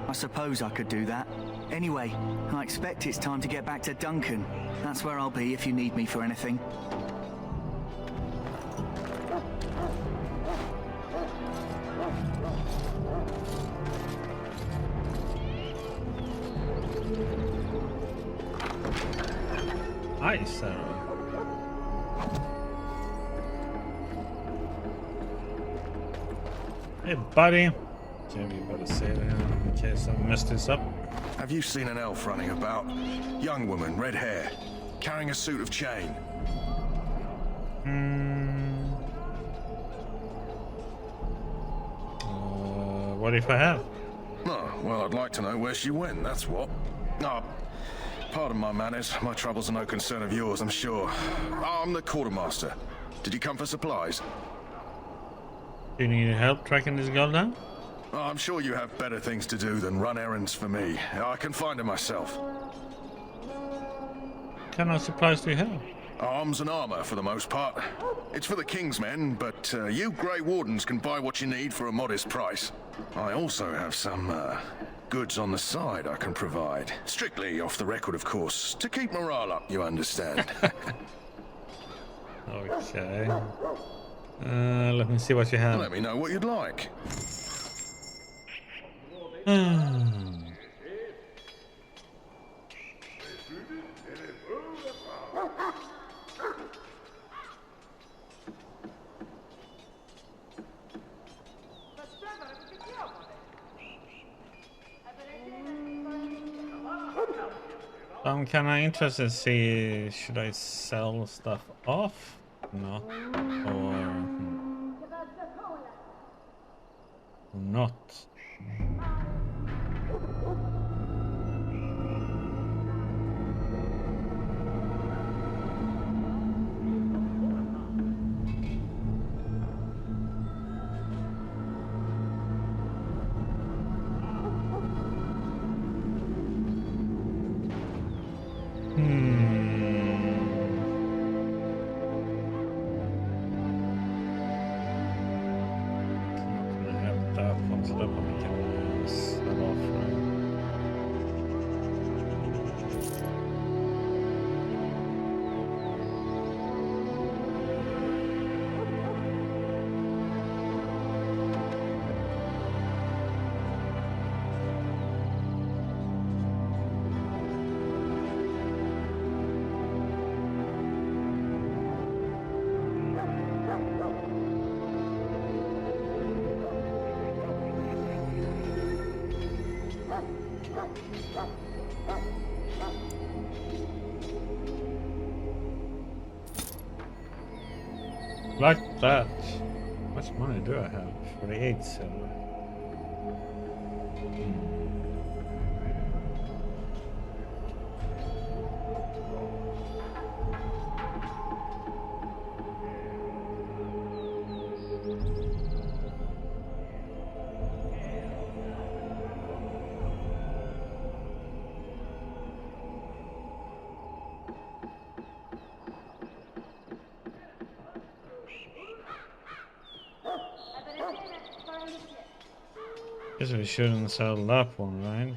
I suppose I could do that. Anyway, I expect it's time to get back to Duncan. That's where I'll be if you need me for anything. Hi, Sarah. Hey, buddy. Can't be able to say that in case I messed this up. Have you seen an elf running about? Young woman, red hair, carrying a suit of chain. What if I have? Oh, well, I'd like to know where she went, that's what. Oh, pardon my manners. My troubles are no concern of yours, I'm sure. I'm the quartermaster. Did you come for supplies? Do you need help tracking this girl down? Oh, I'm sure you have better things to do than run errands for me. I can find her myself. What kind of supplies do you have? Arms and armor, for the most part. It's for the King's men, but you Grey Wardens can buy what you need for a modest price. I also have some goods on the side I can provide. Strictly off the record, of course. To keep morale up, you understand. Okay. Let me see what you have. Let me know what you'd like. I'm kind of interested to see, should I sell stuff off? Not, or not. Like that. How much money do I have? 48 silver. Guess we shouldn't sell that one, right?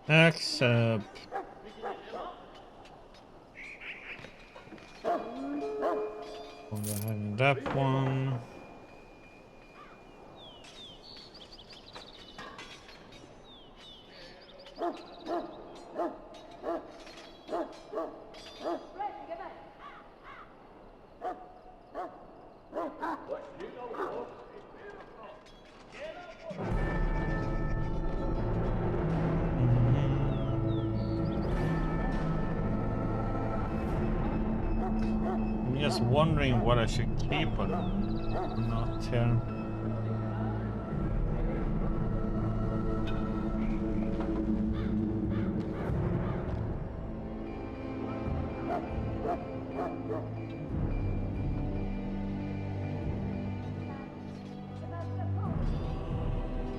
Accept. Go ahead and that one. Just wondering what I should keep or not here.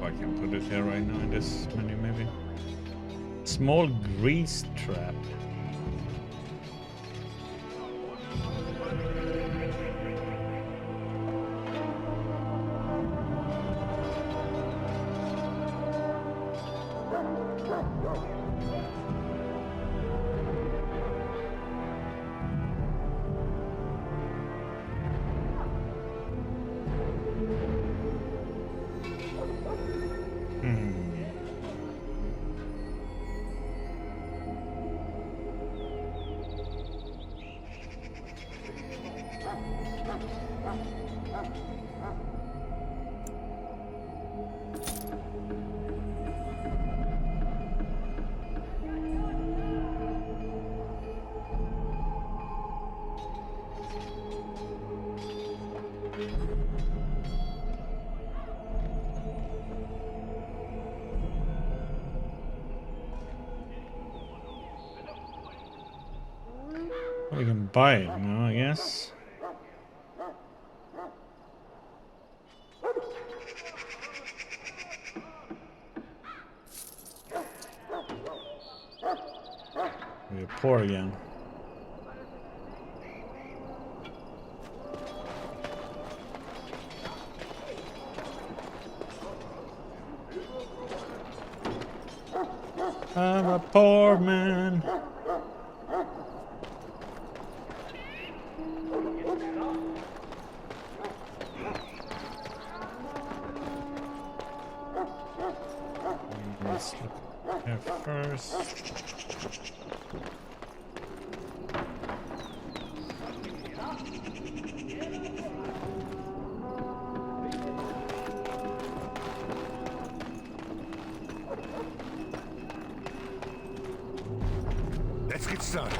Oh, I can put it here right now in this menu maybe. Small grease trap. We can buy it now, I guess. We're poor again. I'm a poor man. Let's look here first. Let's get started.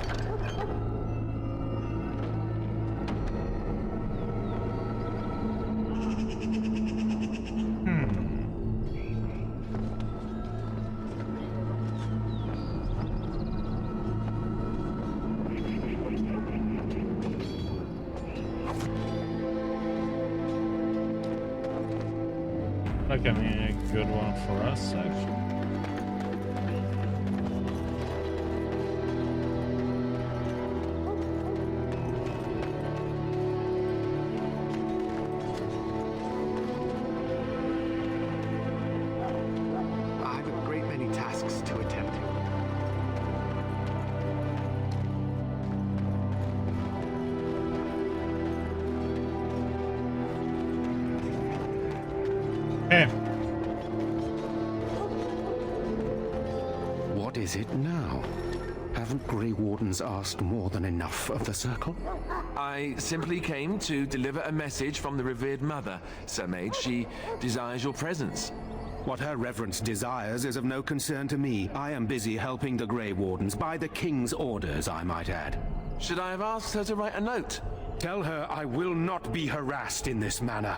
That can be a good one for us, actually. I have a great many tasks to attend to. What is it now? Haven't Grey Wardens asked more than enough of the Circle? I simply came to deliver a message from the revered mother, Sir Mage. She desires your presence. What her reverence desires is of no concern to me. I am busy helping the Grey Wardens, by the King's orders, I might add. Should I have asked her to write a note? Tell her I will not be harassed in this manner.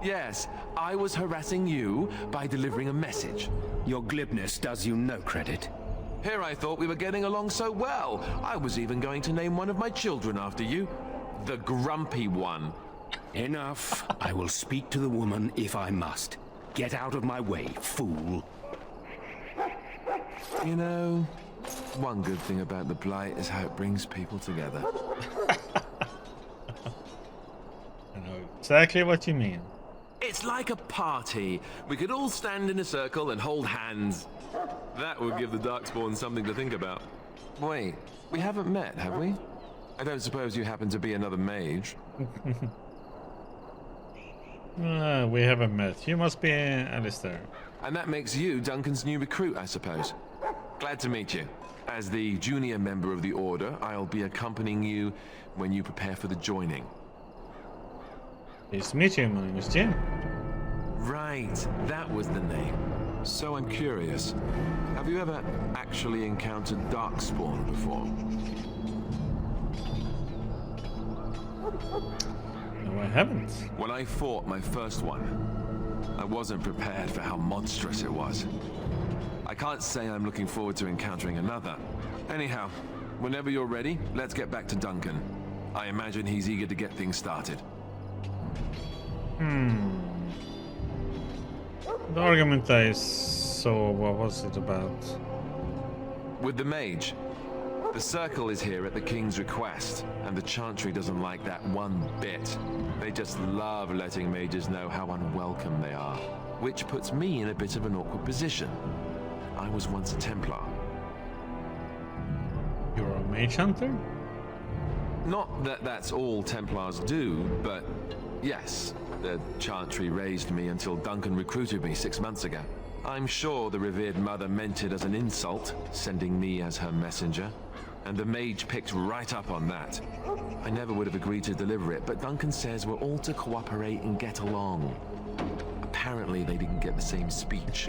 Yes, I was harassing you by delivering a message. Your glibness does you no credit. Here I thought we were getting along so well. I was even going to name one of my children after you. The Grumpy One. Enough. I will speak to the woman if I must. Get out of my way, fool. You know, one good thing about the Blight is how it brings people together. I know exactly what you mean. It's like a party. We could all stand in a circle and hold hands. That would give the Darkspawn something to think about. Wait, we haven't met, have we? I don't suppose you happen to be another mage. We haven't met. You must be Alistair. And that makes you Duncan's new recruit, I suppose. Glad to meet you. As the junior member of the Order, I'll be accompanying you when you prepare for the joining. Nice to meet you. My name is Jim. Right, that was the name. So I'm curious. Have you ever actually encountered Darkspawn before? No, I haven't. When I fought my first one, I wasn't prepared for how monstrous it was. I can't say I'm looking forward to encountering another. Anyhow, whenever you're ready, let's get back to Duncan. I imagine he's eager to get things started. The argument I saw, what was it about? With the mage. The Circle is here at the King's request, and the Chantry doesn't like that one bit. They just love letting mages know how unwelcome they are, which puts me in a bit of an awkward position. I was once a Templar. You're a mage hunter? Not that that's all Templars do, but yes. The Chantry raised me until Duncan recruited me 6 months ago. I'm sure the revered mother meant it as an insult, sending me as her messenger. And the mage picked right up on that. I never would have agreed to deliver it, but Duncan says we're all to cooperate and get along. Apparently they didn't get the same speech.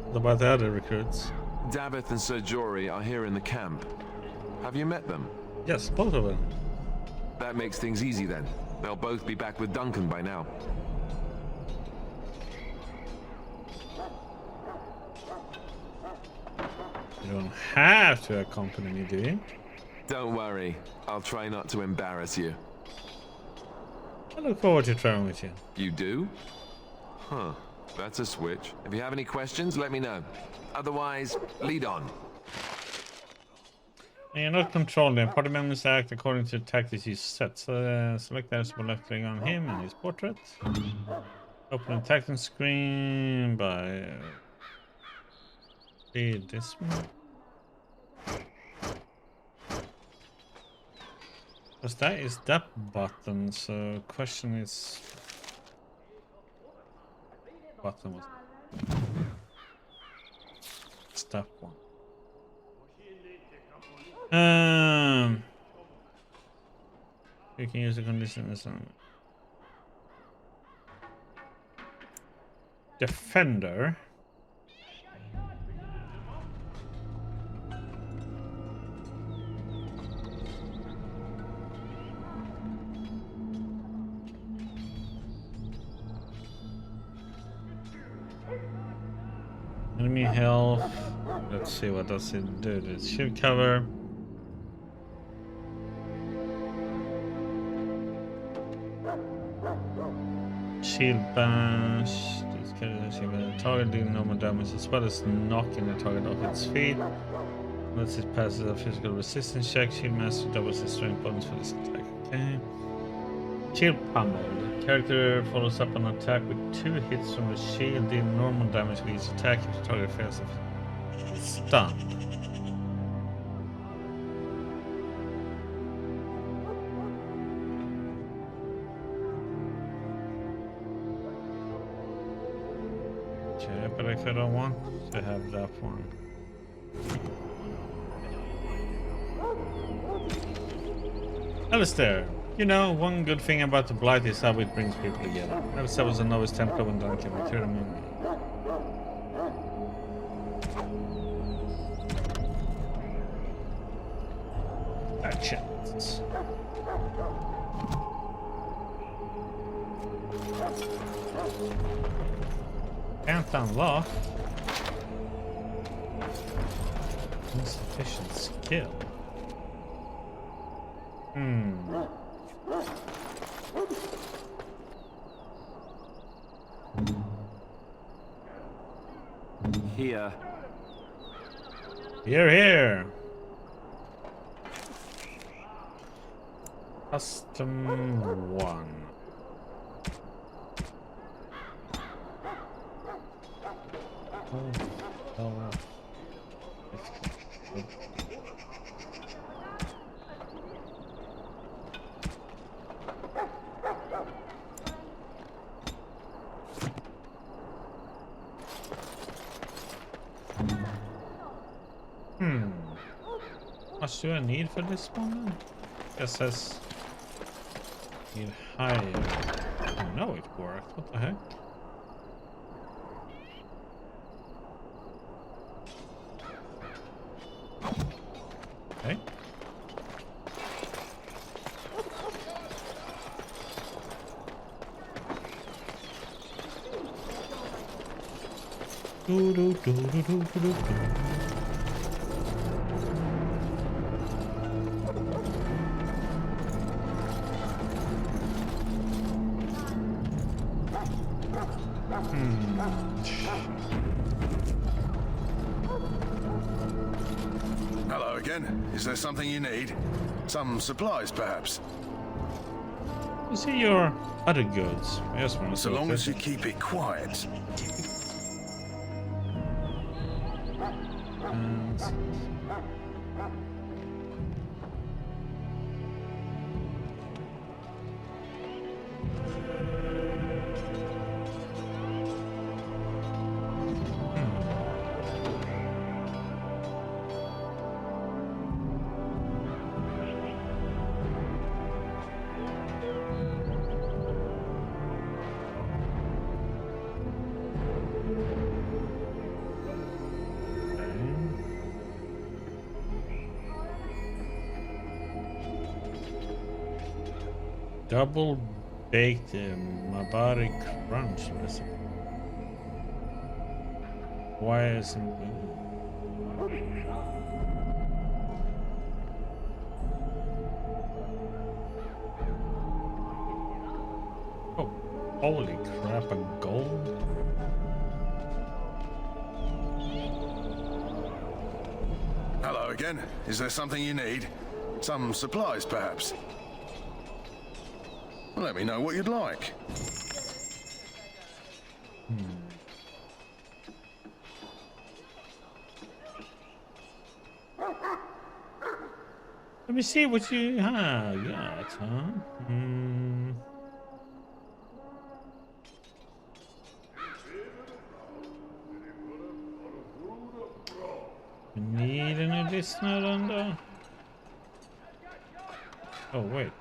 What about the other recruits? Davith and Sir Jory are here in the camp. Have you met them? Yes, both of them. That makes things easy then. They'll both be back with Duncan by now. You don't have to accompany me, do you? Don't worry. I'll try not to embarrass you. I look forward to trying with you. You do? Huh. That's a switch. If you have any questions, let me know. Otherwise, lead on. You're not controlling them. Party members act according to the tactics you set. So, select the left click on him and his portrait. Open the tactics screen by... this one. Because that is that button, so question is... button was... it's that one. You can use the condition as an defender. Enemy health. Let's see, what does it do? It's shield cover. Shield bash. This carries a target dealing normal damage as well as knocking the target off its feet. Unless it passes a physical resistance check, Shield Master doubles the strength bonus for this attack. Okay. Shield pummel. The character follows up an attack with 2 hits from the shield, dealing normal damage with each attack if the target fails to stun. Okay, but if I don't want to have that one. Alistair, you know, one good thing about the Blight is how it brings people together. Alistair was a novice Templar when Duncan returned among me. Actions. Can't unlock. Insufficient skill. Here. Here. Custom 1. What do I need for this one? It says need higher. Oh no, it worked. What the heck? Okay. Do do do do do do do. Hello again. Is there something you need? Some supplies, perhaps? You see your other goods. I just want to so long as you keep it quiet. Double baked Mabari crunch recipe. Why isn't Holy crap, a gold? Hello again. Is there something you need? Some supplies, perhaps? Let me know what you'd like. Let me see what you have got, huh? You need an additional under? Oh wait,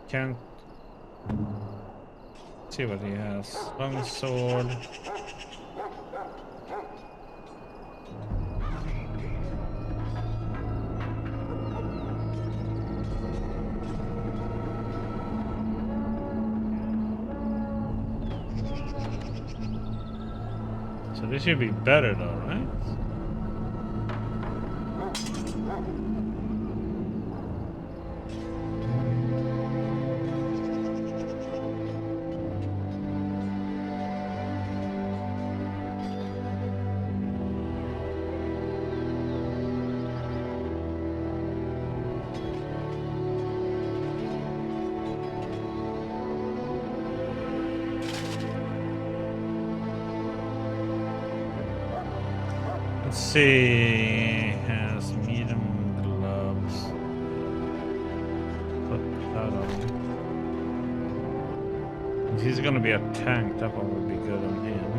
can't see what he has. Long sword. So this should be better though, right? Let's see, has medium gloves. Put that on. If he's gonna be a tank, that one would be good on him.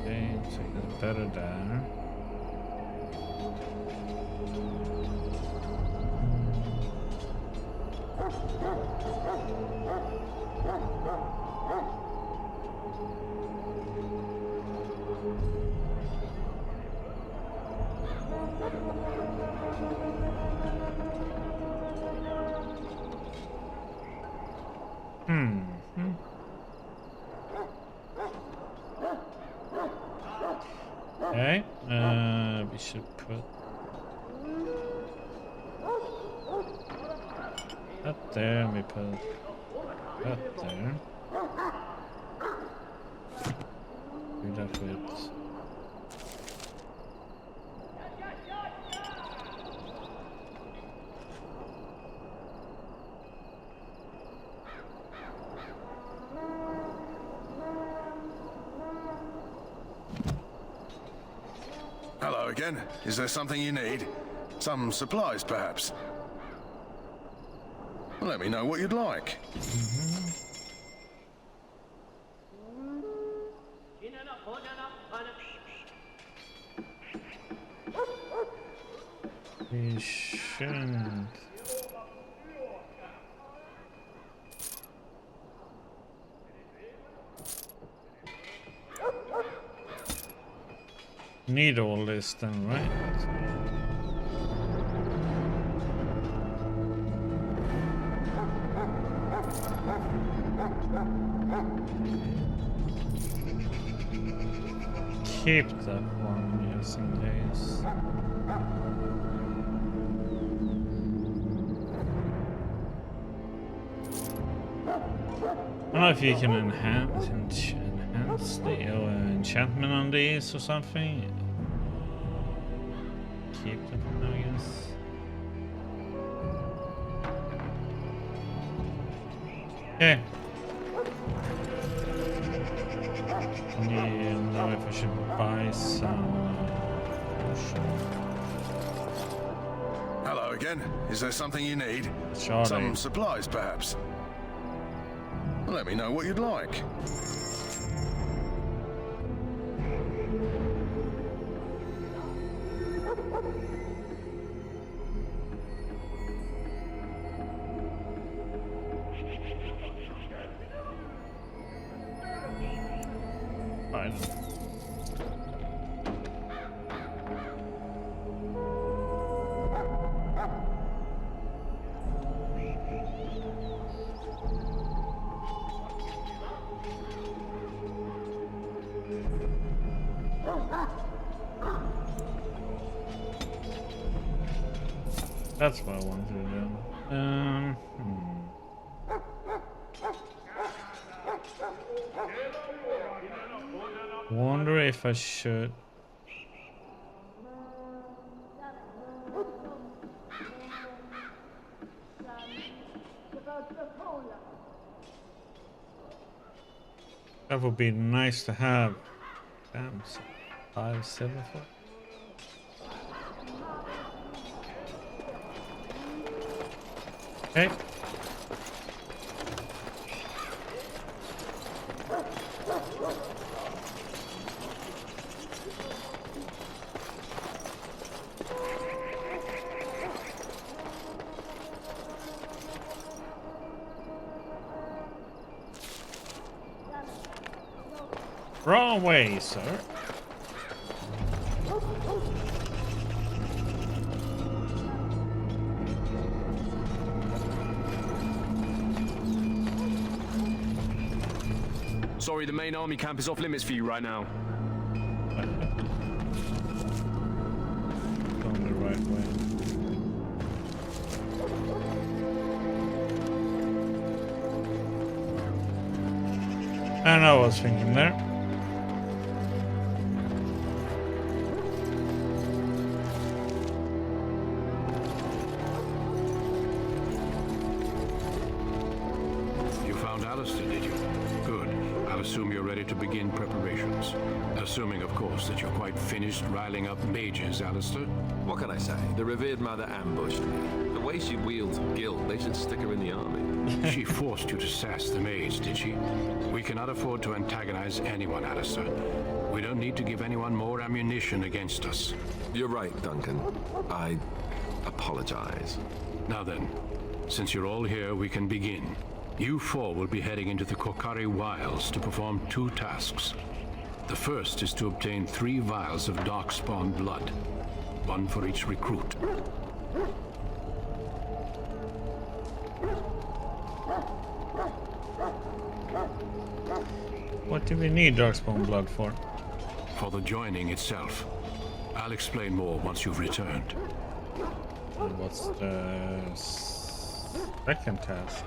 Okay, so he's better there. Okay, we should put that there, and we put that there. Do that with Hello again. Is there something you need? Some supplies, perhaps? Let me know what you'd like. we shouldn't. Need all this then, right? Keep that one using these. I don't know if you can enhance the enchantment on these or something. Keep them, I guess. Okay. I need to know if I should buy some. Hello again. Is there something you need? Sure. Some supplies, perhaps? Let me know what you'd like. Fine. That's what I want to do. Wonder if I should. That would be nice to have. Damn, 5, 7, 4. Okay. Wrong way, sir. Sorry, the main army camp is off limits for you right now. Going the right way. I know what I was thinking there. You found Alistair, did you? Good. I'll assume you're ready to begin preparations. Assuming, of course, that you're quite finished riling up mages, Alistair. What can I say? The revered mother ambushed me. The way she wields guilt, they should stick her in the army. She forced you to sass the mage, did she? We cannot afford to antagonize anyone, Alistair. We don't need to give anyone more ammunition against us. You're right, Duncan. I apologize. Now then, since you're all here, we can begin. You four will be heading into the Kokari Wilds to perform 2 tasks. The first is to obtain 3 vials of darkspawn blood, 1 for each recruit. What do we need darkspawn blood for? For the joining itself. I'll explain more once you've returned. And what's the second task?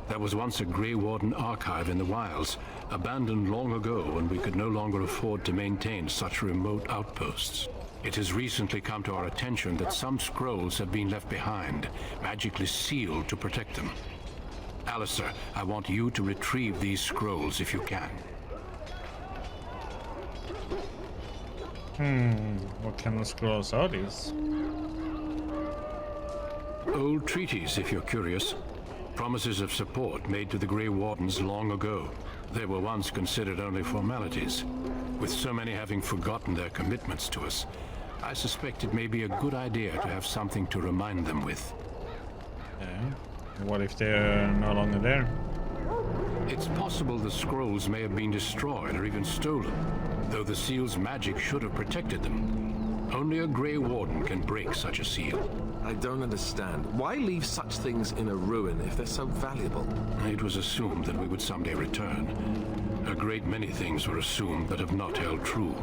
There was once a Grey Warden archive in the wilds, abandoned long ago when we could no longer afford to maintain such remote outposts. It has recently come to our attention that some scrolls have been left behind, magically sealed to protect them. Alistair, I want you to retrieve these scrolls if you can. What kind of scrolls are these? Old treaties, if you're curious. Promises of support made to the Grey Wardens long ago. They were once considered only formalities. With so many having forgotten their commitments to us, I suspect it may be a good idea to have something to remind them with. What if they're no longer there? It's possible the scrolls may have been destroyed or even stolen, though the seal's magic should have protected them. Only a Grey Warden can break such a seal. I don't understand. Why leave such things in a ruin if they're so valuable? It was assumed that we would someday return. A great many things were assumed that have not held true.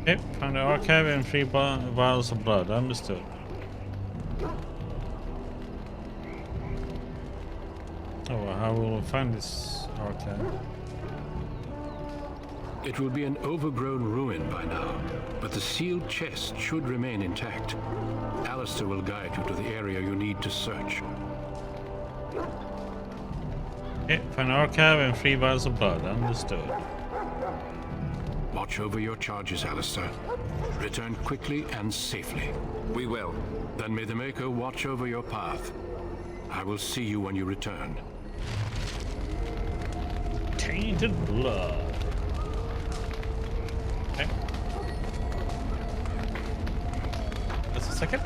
Yep, found the archive and 3 vials of blood. Understood. Oh, well, how will we find this archive? It will be an overgrown ruin by now, but the sealed chest should remain intact. Alistair will guide you to the area you need to search. Okay, find archive and 3 vials of blood. Understood. Watch over your charges, Alistair. Return quickly and safely. We will. Then may the Maker watch over your path. I will see you when you return. Tainted blood. Okay. Just a second.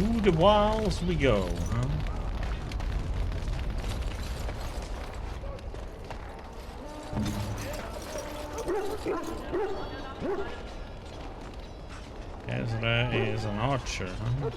To the walls we go, huh? Ezra is an archer, huh?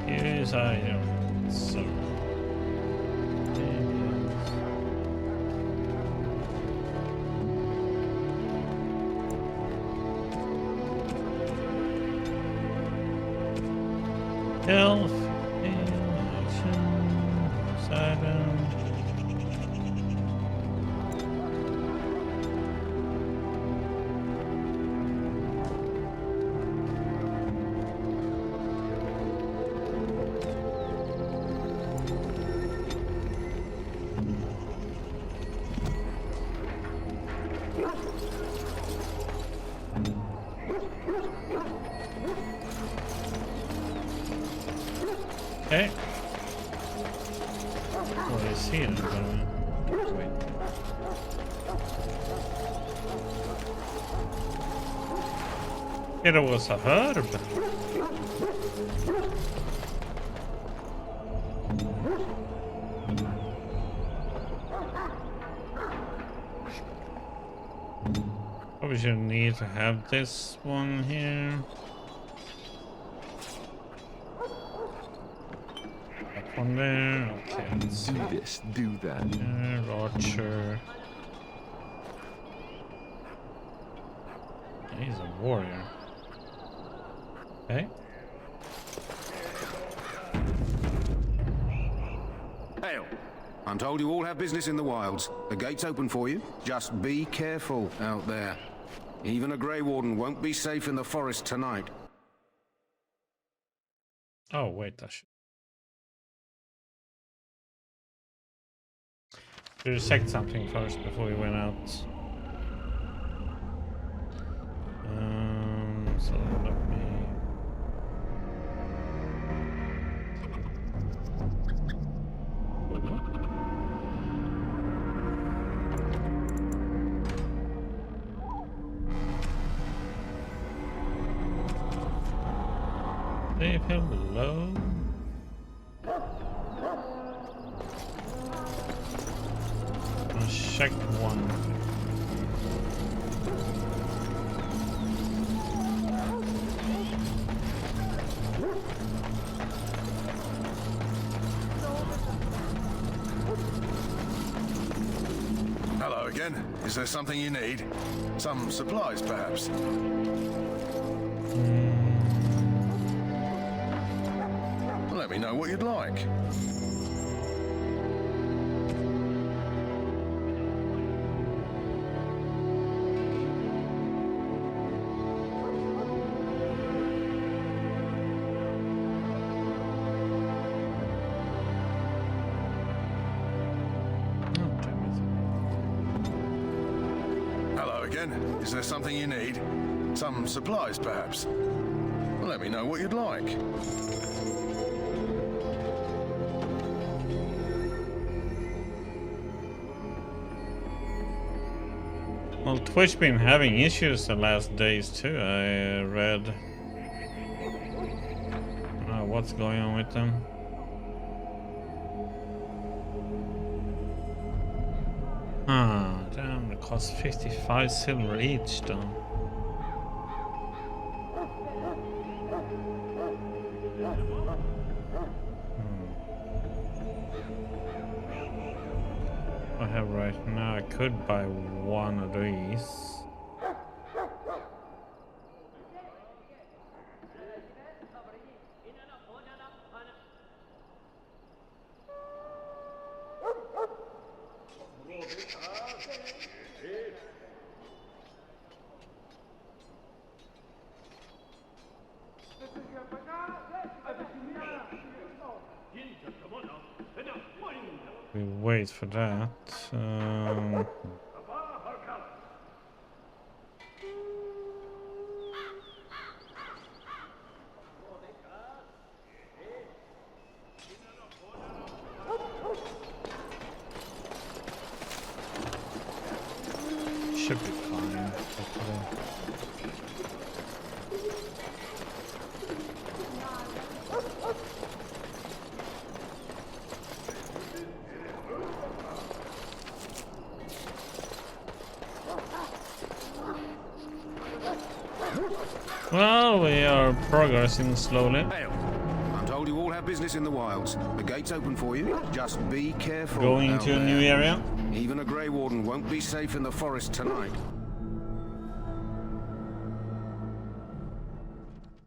Here's iron. So. Health, action, siren. Okay. What is he then? Wait. It was a herb. Probably should need to have this one here. One there. Okay, let's do this, do that. Archer. He's a warrior. Okay. Hail. I'm told you all have business in the wilds. The gate's open for you. Just be careful out there. Even a Grey Warden won't be safe in the forest tonight. Oh, wait, that should. Should have checked something first before we went out. So let me. Leave him alone. Check one. Hello again. Is there something you need? Some supplies, perhaps? Let me know what you'd like. Is there something you need? Some supplies, perhaps? Let me know what you'd like. Well, Twitch been having issues the last days too, I read. I don't know what's going on with them. Damn, it costs 55 silver each though. I have right now, I could buy one of these. wait for that. Should be fine. Hopefully. Well, we are progressing slowly. I'm told you all have business in the wilds. The gate's open for you. Just be careful. Going into a new area. Even a Grey Warden won't be safe in the forest tonight.